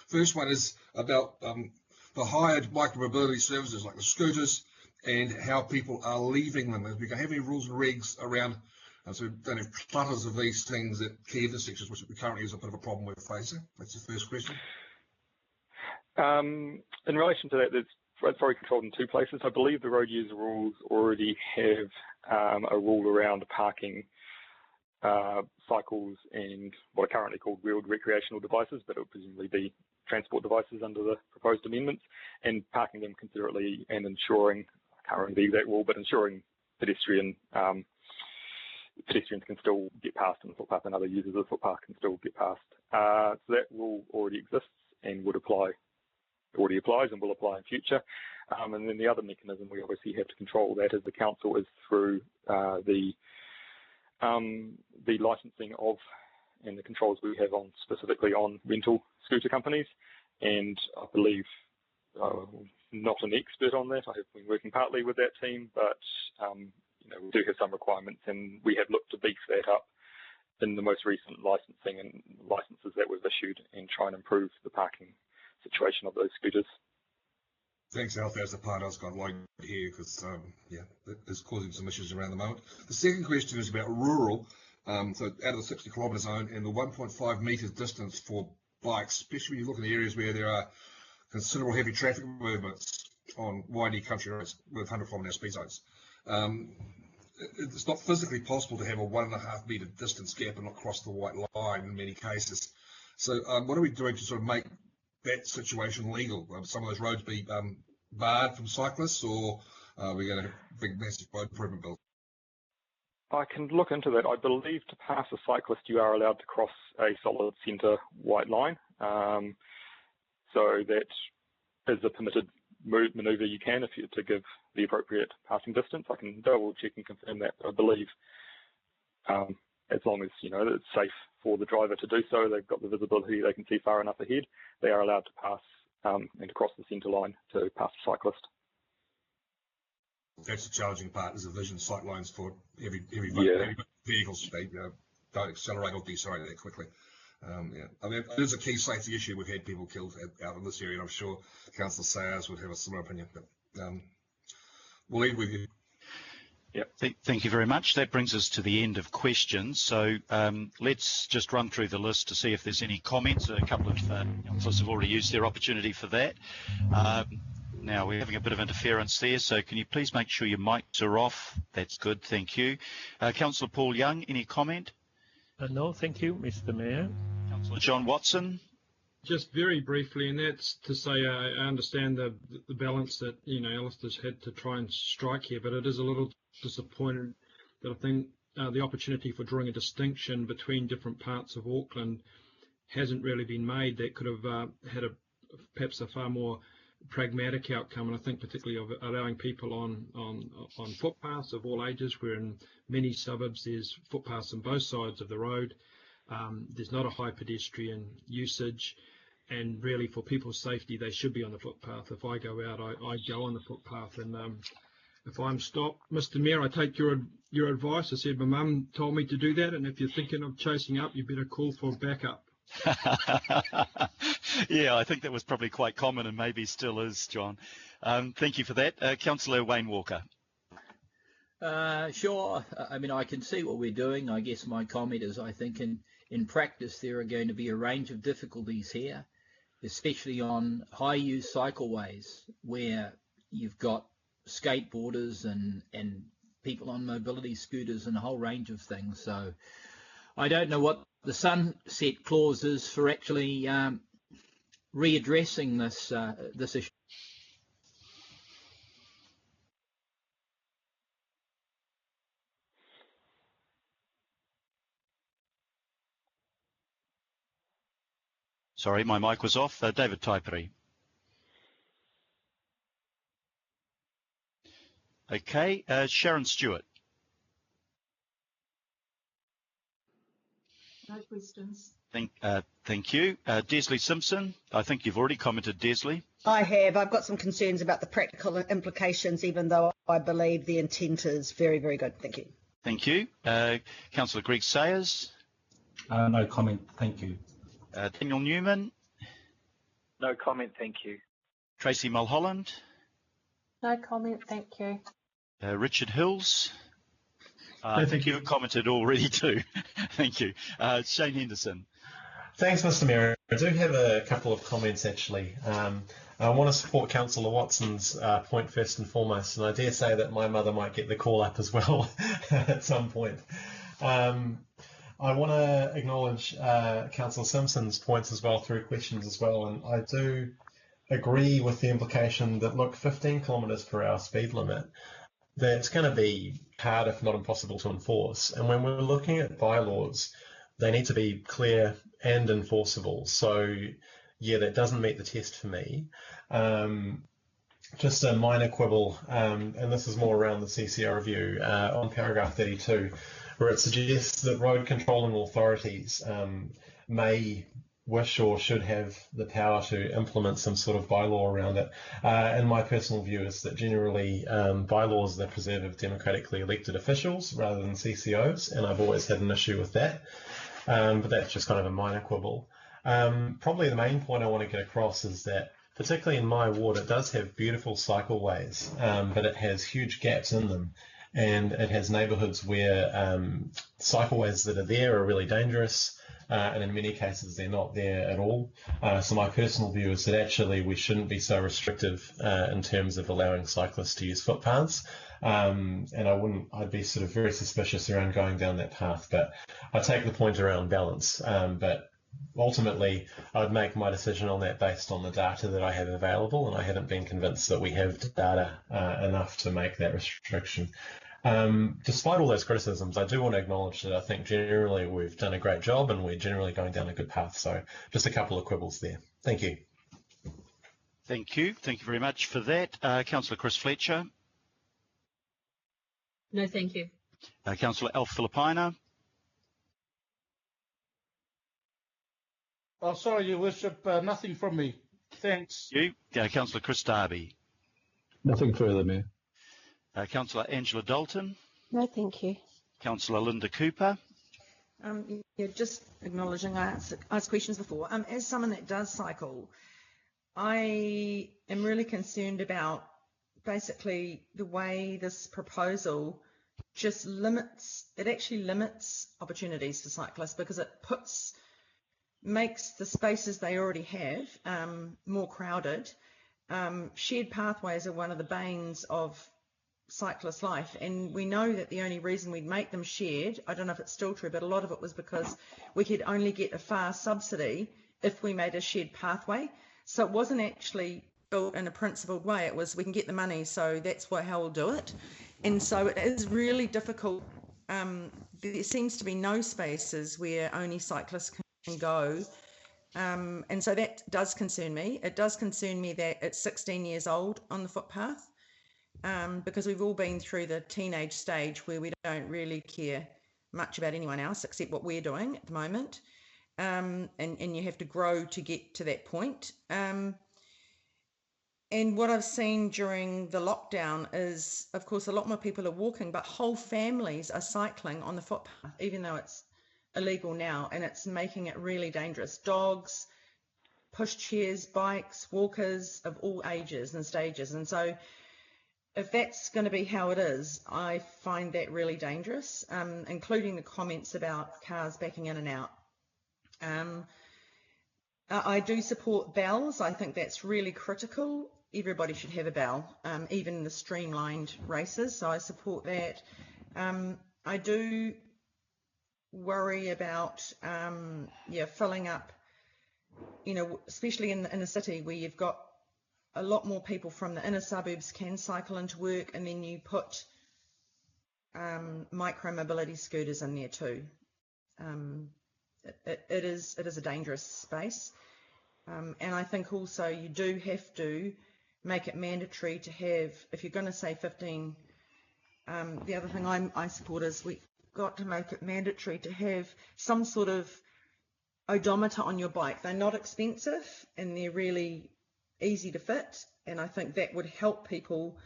First one is about the hired micromobility services like the scooters and how people are leaving them. If we can have any rules and regs around, so we don't have clutters of these things at key intersections, which we currently is a bit of a problem we're facing. That's the first question. In relation to that, it's very controlled in two places. I believe the road user rules already have a rule around parking cycles and what are currently called wheeled recreational devices, but it will presumably be transport devices under the proposed amendments, and parking them considerately and ensuring, I can't remember the exact rule, but ensuring pedestrians can still get past on the footpath and other users of the footpath can still get past. So that rule already exists and would apply, already applies and will apply in future. And then the other mechanism we obviously have to control that as the council is through the licensing of and the controls we have on specifically on rental scooter companies. And I believe not an expert on that. I have been working partly with that team, but we do have some requirements, and we have looked to beef that up in the most recent licensing and licenses that we've issued and try and improve the parking situation of those scooters. Thanks, Alf. That's the part I was going to like to hear because, it's causing some issues around the moment. The second question is about rural, so out of the 60 kilometre zone and the 1.5 metres distance for bikes, especially when you look in the areas where there are considerable heavy traffic movements on windy country roads with 100 km/h speed zones. It's not physically possible to have a 1.5 metre distance gap and not cross the white line in many cases. So what are we doing to sort of make that situation legal? Some of those roads be barred from cyclists, or are we going to have big, massive road improvement bills? I can look into that. I believe to pass a cyclist, you are allowed to cross a solid centre white line. So that is a permitted manoeuvre you can if you to give the appropriate passing distance. I can double check and confirm that. I believe as long as it's safe for the driver to do so, they've got the visibility, they can see far enough ahead, they are allowed to pass and to cross the centre line to pass a cyclist. That's the challenging part, is the vision sight lines for heavy vehicles. They don't accelerate or decelerate that quickly. I mean, it is a key safety issue. We've had people killed out in this area, and I'm sure Councillor Sayers would have a similar opinion. But we'll leave with you. Yeah, thank you very much. That brings us to the end of questions. So let's just run through the list to see if there's any comments. A couple of councillors have already used their opportunity for that. Now we're having a bit of interference there, so can you please make sure your mics are off? That's good, thank you. Councillor Paul Young, any comment? No, thank you, Mr. Mayor. Councillor John Watson. Just very briefly, and that's to say I understand the balance that Alistair's had to try and strike here, but it is a little disappointed that I think the opportunity for drawing a distinction between different parts of Auckland hasn't really been made. That could have had perhaps a far more pragmatic outcome, and I think particularly of allowing people on footpaths of all ages, where in many suburbs there's footpaths on both sides of the road. There's not a high pedestrian usage, and really for people's safety they should be on the footpath. If I go out, I go on the footpath, and if I'm stopped, Mr. Mayor, I take your advice. I said my mum told me to do that, and if you're thinking of chasing up, you better call for backup. Yeah, I think that was probably quite common and maybe still is, John. Thank you for that. Councillor Wayne Walker. Sure. I mean, I can see what we're doing. I guess my comment is I think in practice there are going to be a range of difficulties here, especially on high-use cycleways where you've got skateboarders and people on mobility scooters and a whole range of things. So I don't know what the sunset clause is for actually readdressing this issue. Sorry, my mic was off. David Taiperi. Okay, Sharon Stewart. No questions. Thank you. Desley Simpson, I think you've already commented, Desley. I have. I've got some concerns about the practical implications, even though I believe the intent is very, very good. Thank you. Thank you. Councillor Greg Sayers. No comment. Thank you. Daniel Newman. No comment, thank you. Tracy Mulholland. No comment, thank you. Richard Hills. No, thank you. You've commented already too. Thank you. Shane Henderson. Thanks, Mr. Mayor. I do have a couple of comments, actually. I want to support Councillor Watson's point first and foremost, and I dare say that my mother might get the call up as well at some point. I want to acknowledge Councillor Simpson's points as well through questions as well, and I do agree with the implication that, look, 15 kilometres per hour speed limit, that's going to be hard, if not impossible, to enforce. And when we're looking at bylaws, they need to be clear and enforceable. So, yeah, that doesn't meet the test for me. Just a minor quibble, and this is more around the CCR review, on paragraph 32, where it suggests that road controlling authorities may wish or should have the power to implement some sort of bylaw around it. And my personal view is that generally bylaws are the preserve of democratically elected officials rather than CCOs, and I've always had an issue with that. But that's just kind of a minor quibble. Probably the main point I want to get across is that, particularly in my ward, it does have beautiful cycleways, but it has huge gaps in them. And it has neighbourhoods where cycleways that are there are really dangerous, and in many cases they're not there at all. So my personal view is that actually we shouldn't be so restrictive in terms of allowing cyclists to use footpaths. And I'd be sort of very suspicious around going down that path. But I take the point around balance. But ultimately, I'd make my decision on that based on the data that I have available, and I haven't been convinced that we have data enough to make that restriction. Despite all those criticisms, I do want to acknowledge that I think generally we've done a great job and we're generally going down a good path. So just a couple of quibbles there. Thank you. Thank you. Thank you very much for that. Councillor Chris Fletcher. No, thank you. Councillor Alf Filipina. Oh, sorry, Your Worship, nothing from me. Thanks. You. Councillor Chris Darby. Nothing further, Mayor. Councillor Angela Dalton. No, thank you. Councillor Linda Cooper. Yeah, just acknowledging I asked questions before. As someone that does cycle, I am really concerned about basically the way this proposal just actually limits opportunities for cyclists, because it makes the spaces they already have more crowded. shared pathways are one of the banes of cyclist life, and we know that the only reason we'd make them shared, I don't know if it's still true, but a lot of it was because we could only get a fare subsidy if we made a shared pathway. So it wasn't actually built in a principled way. It was, we can get the money, so that's how we'll do it. And so it is really difficult. There seems to be no spaces where only cyclists can go. And so that does concern me. It does concern me that it's 16 years old on the footpath. Because we've all been through the teenage stage where we don't really care much about anyone else except what we're doing at the moment. And you have to grow to get to that point. And what I've seen during the lockdown is, of course, a lot more people are walking, but whole families are cycling on the footpath, even though it's illegal now, and it's making it really dangerous. Dogs, pushchairs, bikes, walkers of all ages and stages. And so if that's going to be how it is, I find that really dangerous, including the comments about cars backing in and out. I do support bells. I think that's really critical. Everybody should have a bell, even the streamlined races, so I support that. I do worry about filling up, especially in the inner city where you've got a lot more people from the inner suburbs can cycle into work, and then you put micro-mobility scooters in there too. It is a dangerous space. And I think also you do have to make it mandatory to have, if you're going to say 15, the other thing I support is we've got to make it mandatory to have some sort of odometer on your bike. They're not expensive and they're really easy to fit, and I think that would help people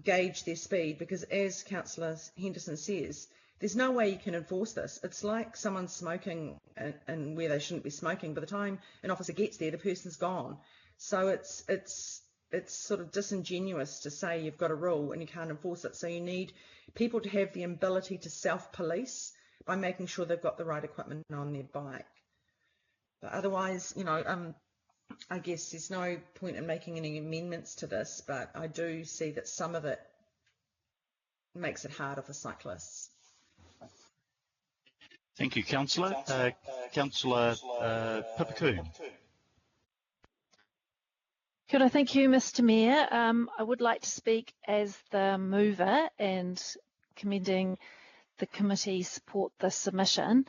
gauge their speed, because as Councillor Henderson says, there's no way you can enforce this. It's like someone smoking and where they shouldn't be smoking. By the time an officer gets there, the person's gone. So it's sort of disingenuous to say you've got a rule and you can't enforce it. So you need people to have the ability to self-police by making sure they've got the right equipment on their bike. But otherwise, I guess there's no point in making any amendments to this, but I do see that some of it makes it harder for cyclists. Thank you, Councillor. Councillor Pipakoon. Kia ora, thank you, Mr. Mayor. I would like to speak as the mover and commending the committee support this submission.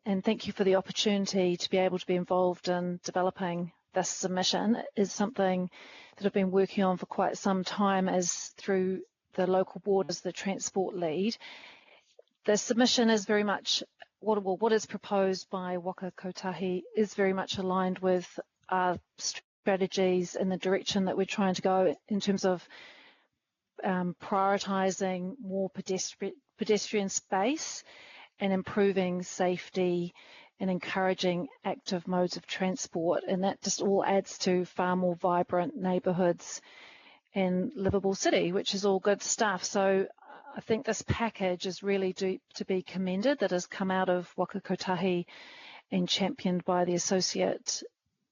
And thank you for the opportunity to be able to be involved in developing this submission. It is something that I've been working on for quite some time as through the local board as the transport lead. The submission is very much, what is proposed by Waka Kotahi is very much aligned with our strategies and the direction that we're trying to go in terms of prioritising more pedestrian space and improving safety and encouraging active modes of transport, and that just all adds to far more vibrant neighbourhoods and livable city, which is all good stuff. So I think this package is really to be commended, that has come out of Waka Kotahi and championed by the Associate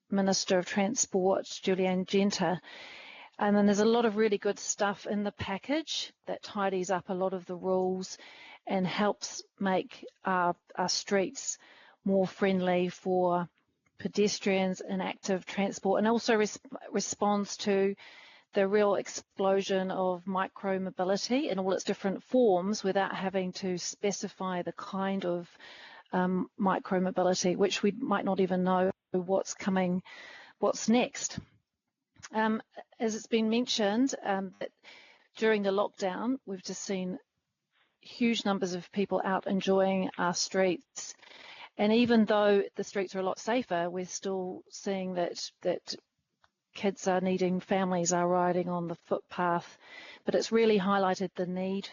Minister of Transport, Julianne Genter. And then there's a lot of really good stuff in the package that tidies up a lot of the rules and helps make our streets more friendly for pedestrians and active transport, and also responds to the real explosion of micro-mobility in all its different forms without having to specify the kind of micro-mobility, which we might not even know what's coming, what's next. As it's been mentioned, that during the lockdown, we've just seen huge numbers of people out enjoying our streets. And even though the streets are a lot safer, we're still seeing that kids are needing, families are riding on the footpath. But it's really highlighted the need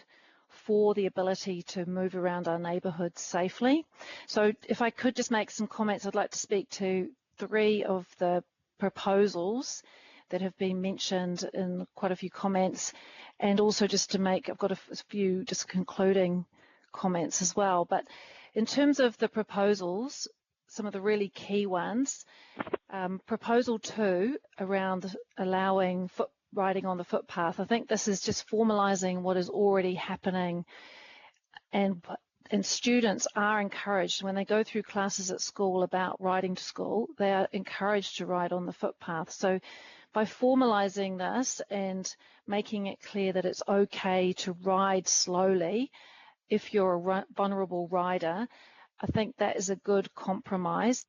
for the ability to move around our neighbourhoods safely. So if I could just make some comments, I'd like to speak to 3 of the proposals that have been mentioned in quite a few comments, and also just to make, I've got a few just concluding comments as well. But in terms of the proposals, some of the really key ones, Proposal 2 around allowing riding on the footpath. I think this is just formalising what is already happening, and students are encouraged when they go through classes at school about riding to school, they are encouraged to ride on the footpath. So by formalising this and making it clear that it's okay to ride slowly if you're a vulnerable rider, I think that is a good compromise.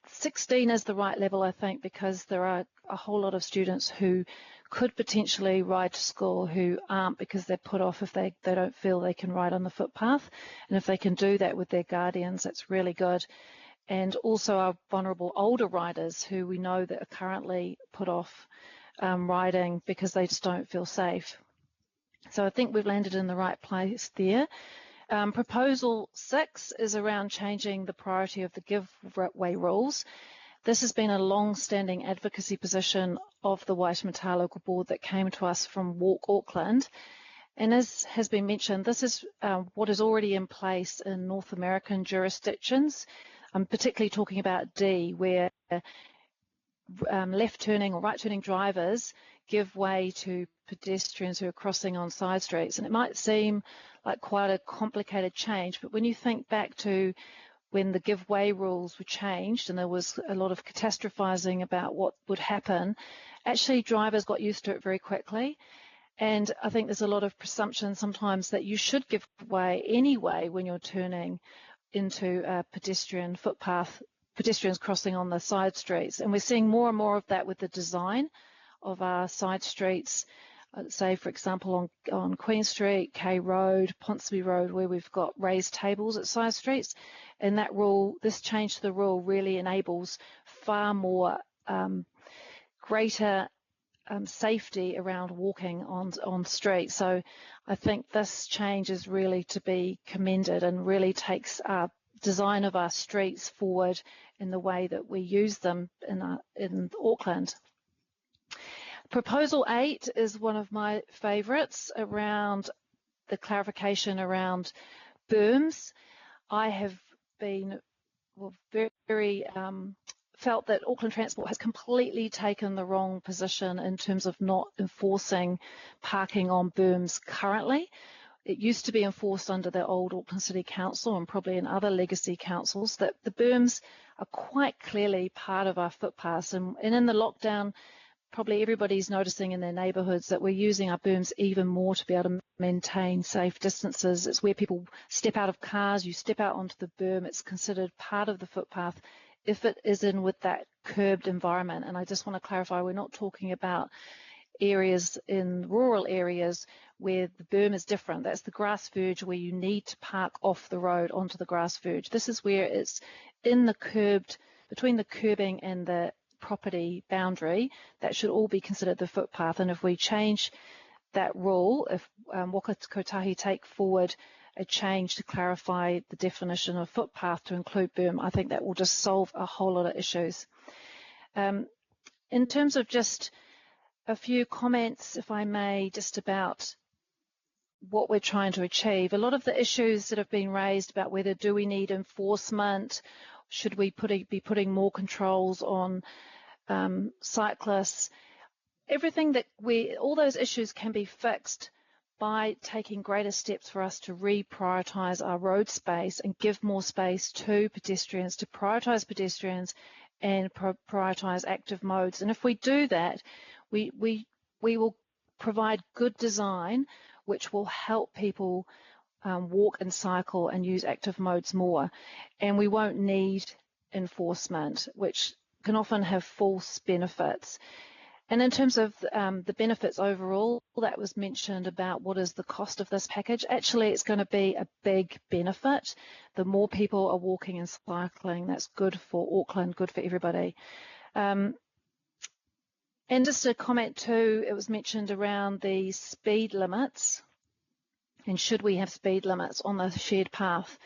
16 is the right level, I think, because there are a whole lot of students who could potentially ride to school who aren't, because they're put off if they don't feel they can ride on the footpath. And if they can do that with their guardians, that's really good. And also our vulnerable older riders who we know that are currently put off riding because they just don't feel safe. So I think we've landed in the right place there. Proposal 6 is around changing the priority of the give-way rules. This has been a long-standing advocacy position of the Waitemata Local Board that came to us from Walk Auckland. And as has been mentioned, this is what is already in place in North American jurisdictions. I'm particularly talking about D, where left-turning or right-turning drivers give way to pedestrians who are crossing on side streets. And it might seem like quite a complicated change, but when you think back to when the give way rules were changed and there was a lot of catastrophizing about what would happen, actually drivers got used to it very quickly. And I think there's a lot of presumption sometimes that you should give way anyway when you're turning into a pedestrian footpath, pedestrians crossing on the side streets. And we're seeing more and more of that with the design of our side streets, say, for example, on Queen Street, K Road, Ponsonby Road, where we've got raised tables at side streets. And that rule, this change to the rule really enables far more greater safety around walking on streets. So I think this change is really to be commended and really takes our design of our streets forward in the way that we use them in Auckland. Proposal 8 is one of my favourites around the clarification around berms. I have been very felt that Auckland Transport has completely taken the wrong position in terms of not enforcing parking on berms currently. It used to be enforced under the old Auckland City Council and probably in other legacy councils, that the berms are quite clearly part of our footpaths. And in the lockdown, probably everybody's noticing in their neighbourhoods that we're using our berms even more to be able to maintain safe distances. It's where people step out of cars, you step out onto the berm, it's considered part of the footpath if it is in with that curbed environment. And I just want to clarify, we're not talking about areas in rural areas where the berm is different. That's the grass verge where you need to park off the road onto the grass verge. This is where it's in the curbed, between the curbing and the property boundary. That should all be considered the footpath. And if we change that rule, if Waka Kotahi take forward a change to clarify the definition of footpath to include berm, I think that will just solve a whole lot of issues. In terms of just a few comments, if I may, just about what we're trying to achieve. A lot of the issues that have been raised about whether do we need enforcement, should we be putting more controls on cyclists, everything that all those issues can be fixed by taking greater steps for us to reprioritise our road space and give more space to pedestrians, to prioritise pedestrians and prioritise active modes. And if we do that, we will provide good design which will help people walk and cycle and use active modes more. And we won't need enforcement, which can often have false benefits. And in terms of the benefits overall, that was mentioned about what is the cost of this package. Actually, it's going to be a big benefit. The more people are walking and cycling, that's good for Auckland, good for everybody. And just a comment too, it was mentioned around the speed limits and should we have speed limits on the shared path.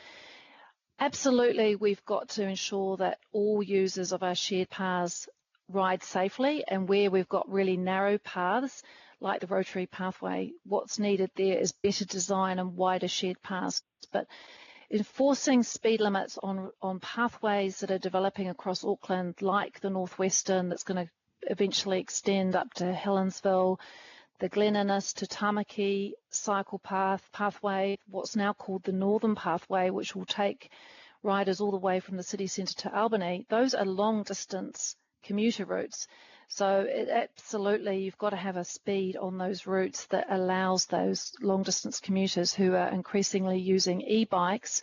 Absolutely, we've got to ensure that all users of our shared paths ride safely, and where we've got really narrow paths like the rotary pathway, what's needed there is better design and wider shared paths. But enforcing speed limits on pathways that are developing across Auckland, like the Northwestern, that's going to eventually extend up to Helensville, the Glen Innes to Tamaki cycle pathway, what's now called the Northern Pathway, which will take riders all the way from the city centre to Albany. Those are long distance commuter routes. So absolutely, you've got to have a speed on those routes that allows those long distance commuters who are increasingly using e-bikes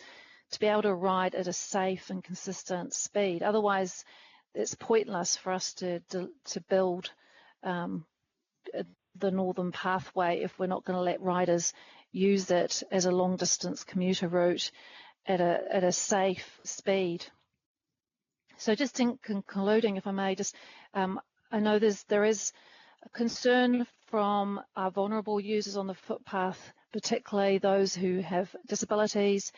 to be able to ride at a safe and consistent speed. Otherwise, it's pointless for us to build the Northern Pathway if we're not going to let riders use it as a long distance commuter route at a safe speed. So just in concluding, if I may, just I know there is a concern from our vulnerable users on the footpath, particularly those who have disabilities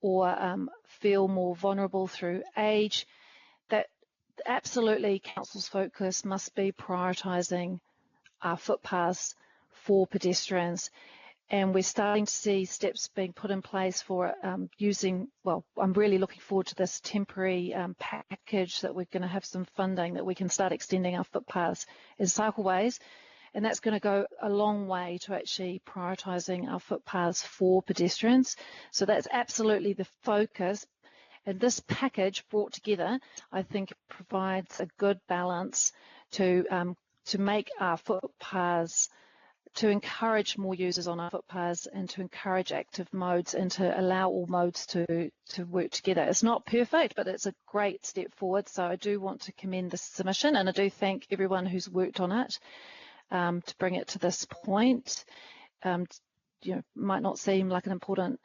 or feel more vulnerable through age, that absolutely council's focus must be prioritising our footpaths for pedestrians. And we're starting to see steps being put in place for using, well, I'm really looking forward to this temporary package that we're going to have some funding that we can start extending our footpaths as cycleways. And that's going to go a long way to actually prioritising our footpaths for pedestrians. So that's absolutely the focus. And this package brought together, I think, provides a good balance to make our footpaths, to encourage more users on our footpaths and to encourage active modes and to allow all modes to work together. It's not perfect, but it's a great step forward. So I do want to commend this submission, and I do thank everyone who's worked on it to bring it to this point. Might not seem like an important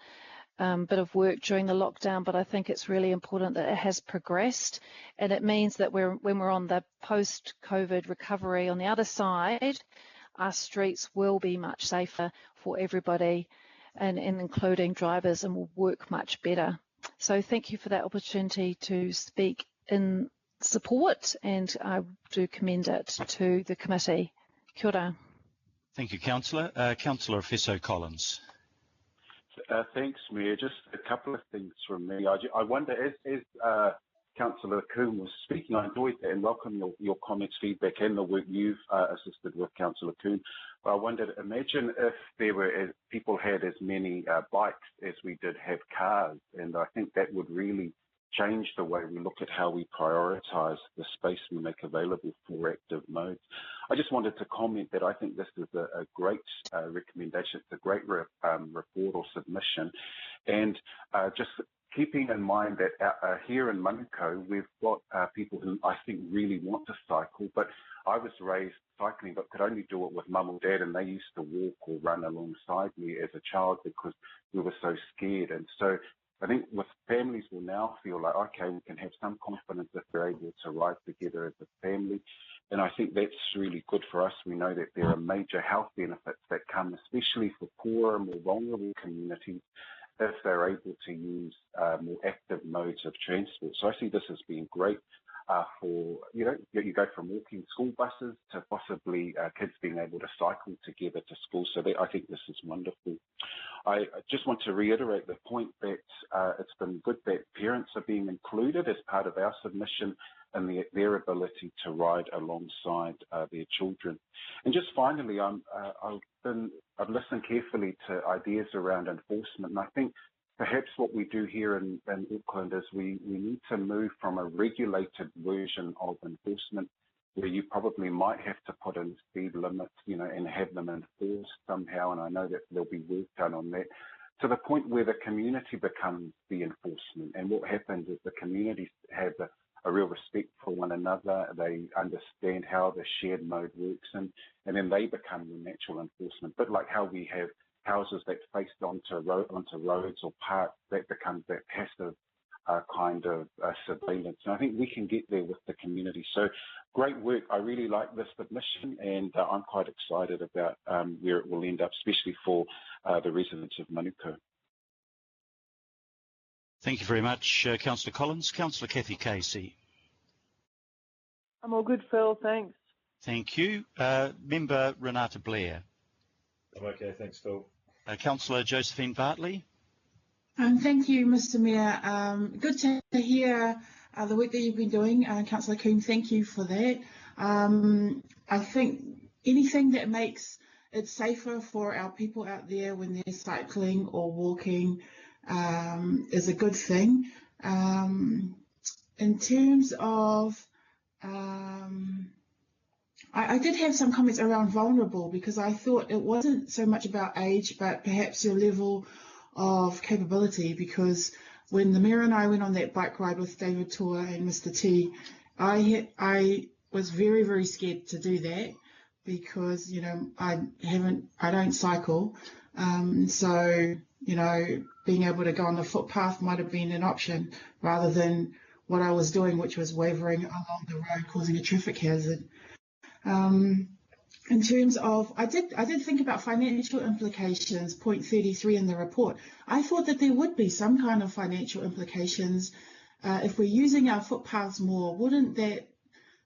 bit of work during the lockdown, but I think it's really important that it has progressed, and it means that when we're on the post-COVID recovery on the other side, our streets will be much safer for everybody, and including drivers, and will work much better. So thank you for that opportunity to speak in support, and I do commend it to the committee. Kia ora. Thank you, Councillor. Councillor Fesso-Collins. Thanks, Mayor. Just a couple of things from me. I wonder, as Councillor Kuhn was speaking, I enjoyed that and welcome your comments, feedback, and the work you've assisted with, Councillor Kuhn. But I wondered, imagine if people had as many bikes as we did have cars, and I think that would really change the way we look at how we prioritise the space we make available for active modes. I just wanted to comment that I think this is a great recommendation. It's a great report or submission, and just keeping in mind that here in Manukau, we've got people who I think really want to cycle, but I was raised cycling but could only do it with mum or dad, and they used to walk or run alongside me as a child because we were so scared. And so I think with families will now feel like, okay, we can have some confidence if they're able to ride together as a family. And I think that's really good for us. We know that there are major health benefits that come, especially for poorer, more vulnerable communities, if they're able to use more active modes of transport. So I see this as being great for, you go from walking school buses to possibly kids being able to cycle together to school. So I think this is wonderful. I just want to reiterate the point that it's been good that parents are being included as part of our submission and their ability to ride alongside their children. And just finally, I've listened carefully to ideas around enforcement, and I think perhaps what we do here in Auckland is we need to move from a regulated version of enforcement where you probably might have to put in speed limits, and have them enforced somehow, and I know that there'll be work done on that, to the point where the community becomes the enforcement. And what happens is the communities have a real respect for one another. They understand how the shared mode works, and then they become the natural enforcement. But like how we have houses that face onto roads or parks, that becomes that passive kind of surveillance. And I think we can get there with the community. So great work. I really like this submission, and I'm quite excited about where it will end up, especially for the residents of Manukau. Thank you very much, Councillor Collins. Councillor Kathy Casey. I'm all good, Phil. Thanks. Thank you. Member Renata Blair. I'm okay, thanks, Phil. Councillor Josephine Bartley. Thank you, Mr. Mayor. Good to hear the work that you've been doing, Councillor Coon. Thank you for that. I think anything that makes it safer for our people out there when they're cycling or walking is a good thing. In terms of, I did have some comments around vulnerable, because I thought it wasn't so much about age, but perhaps your level of capability, because when the Mayor and I went on that bike ride with David Tor and Mr. T, I was very, very scared to do that, because, you know, I don't cycle. So, you know, being able to go on the footpath might have been an option rather than what I was doing, which was wavering along the road, causing a traffic hazard. In terms of, I did think about financial implications, point 33 in the report. I thought that there would be some kind of financial implications. If we're using our footpaths more, wouldn't that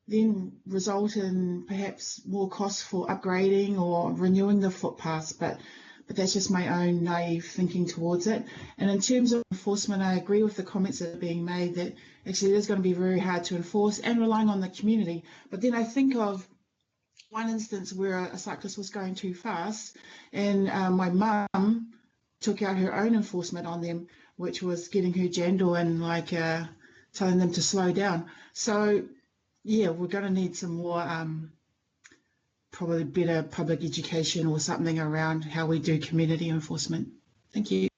then result in perhaps more costs for upgrading or renewing the footpaths? But that's just my own naive thinking towards it. And in terms of enforcement, I agree with the comments that are being made that actually it is going to be very hard to enforce and relying on the community. But then I think of one instance where a cyclist was going too fast, and my mum took out her own enforcement on them, which was getting her jandal and like telling them to slow down. So yeah, we're going to need some more probably better public education or something around how we do community enforcement. Thank you.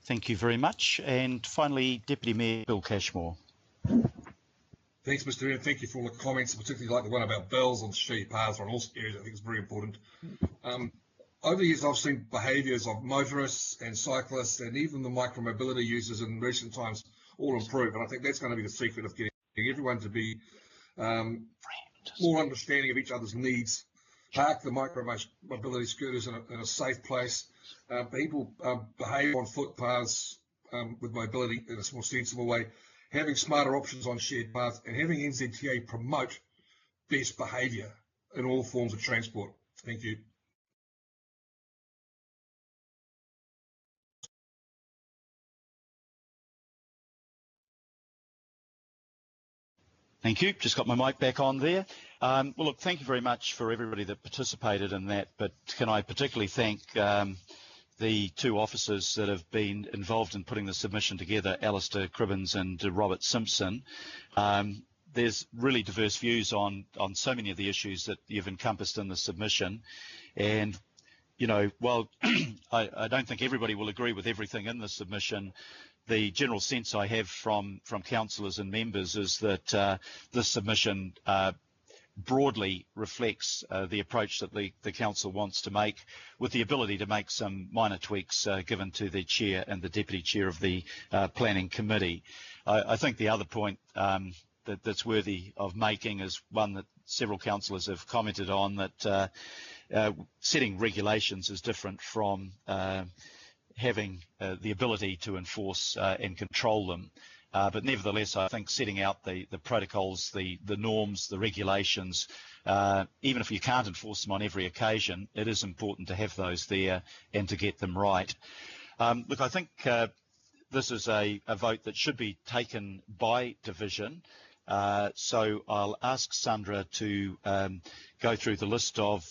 Thank you very much. And finally, Deputy Mayor Bill Cashmore. Thanks, Mr. Mayor. Thank you for all the comments, particularly like the one about bells on street paths or on all areas. I think it's very important. Over the years, I've seen behaviours of motorists and cyclists and even the micromobility users in recent times all improve. And I think that's going to be the secret of getting everyone to be more understanding of each other's needs. Park the micromobility scooters in a safe place. People behave on footpaths with mobility in a more sensible way. Having smarter options on shared paths, and having NZTA promote best behaviour in all forms of transport. Thank you. Thank you. Just got my mic back on there. Well, look, thank you very much for everybody that participated in that, but can I particularly thank the two officers that have been involved in putting the submission together, Alistair Cribbins and Robert Simpson. There's really diverse views on so many of the issues that you've encompassed in the submission. And, you know, while I don't think everybody will agree with everything in the submission, the general sense I have from councillors and members is that this submission broadly reflects the approach that the council wants to make, with the ability to make some minor tweaks given to the chair and the deputy chair of the planning committee. I think the other point that's worthy of making is one that several councillors have commented on, that setting regulations is different from having the ability to enforce and control them. But nevertheless, I think setting out the protocols, the norms, the regulations, even if you can't enforce them on every occasion, it is important to have those there and to get them right. Look, I think this is a vote that should be taken by division. So I'll ask Sandra to go through the list of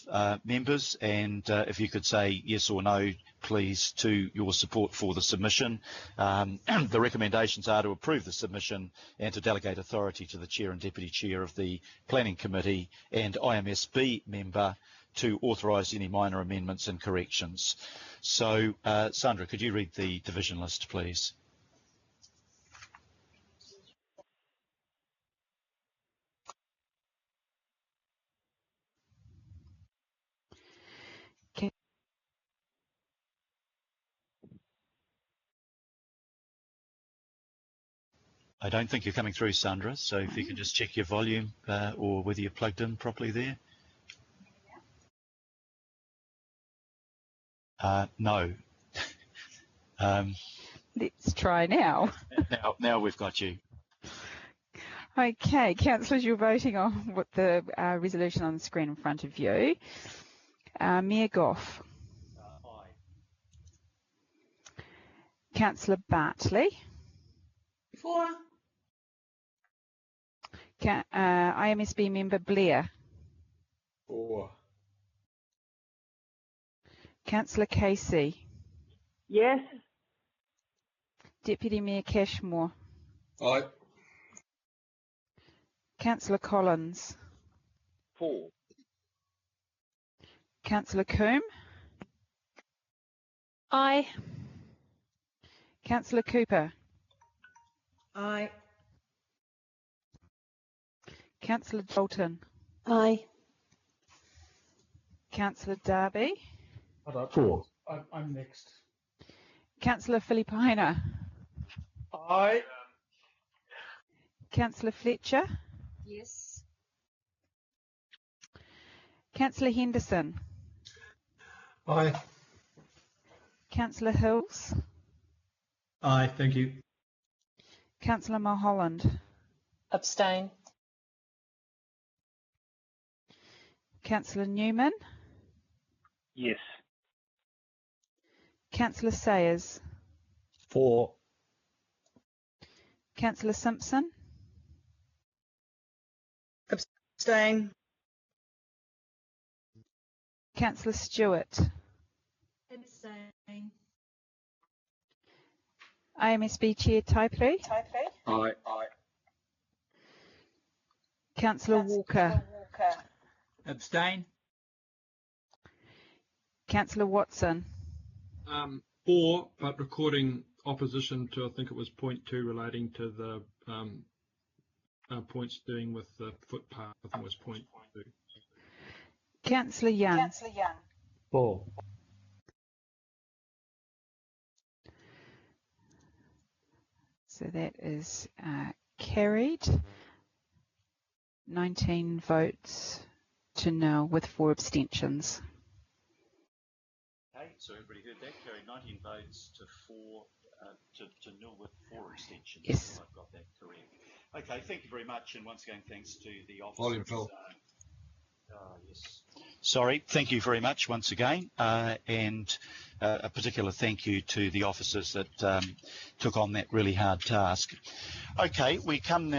members, and if you could say yes or no, please, to your support for the submission. The recommendations are to approve the submission and to delegate authority to the Chair and Deputy Chair of the Planning Committee and IMSB member to authorise any minor amendments and corrections. So, Sandra, could you read the division list, please? I don't think you're coming through, Sandra, so if you can just check your volume or whether you're plugged in properly there. No. Let's try now. Now we've got you. Okay, councillors, you're voting on what the resolution on the screen in front of you. Mayor Goff. Councillor Bartley. For. IMSB member Blair. For. Councillor Casey. Yes. Deputy Mayor Cashmore. Aye. Councillor Collins. For. Councillor Coombe. Aye. Councillor Cooper. Aye. Councillor Dalton. Aye. Councillor Darby. For. I'm next. Councillor Filipina. Aye. Councillor Fletcher. Yes. Councillor Henderson. Aye. Councillor Hills. Aye, thank you. Councillor Mulholland. Abstain. Councillor Newman. Yes. Councillor Sayers. For. Councillor Simpson. Abstain. Councillor Stewart. Abstain. IMSB Chair Taipei. Aye. Councillor Walker. Abstain. Councillor Watson. For, but recording opposition to, I think it was point 2 relating to the points dealing with the footpath. I think it was point 2. Councillor Young. For. So that is carried. 19 votes to nil with 4 abstentions. Okay, so everybody heard that. Carried 19 votes to 4 to nil with 4 abstentions. Yes. I've got that correct. Okay, thank you very much, and once again, thanks to the officers. Volume, Phil. Yes. Sorry, thank you very much once again, and a particular thank you to the officers that took on that really hard task. Okay, we come now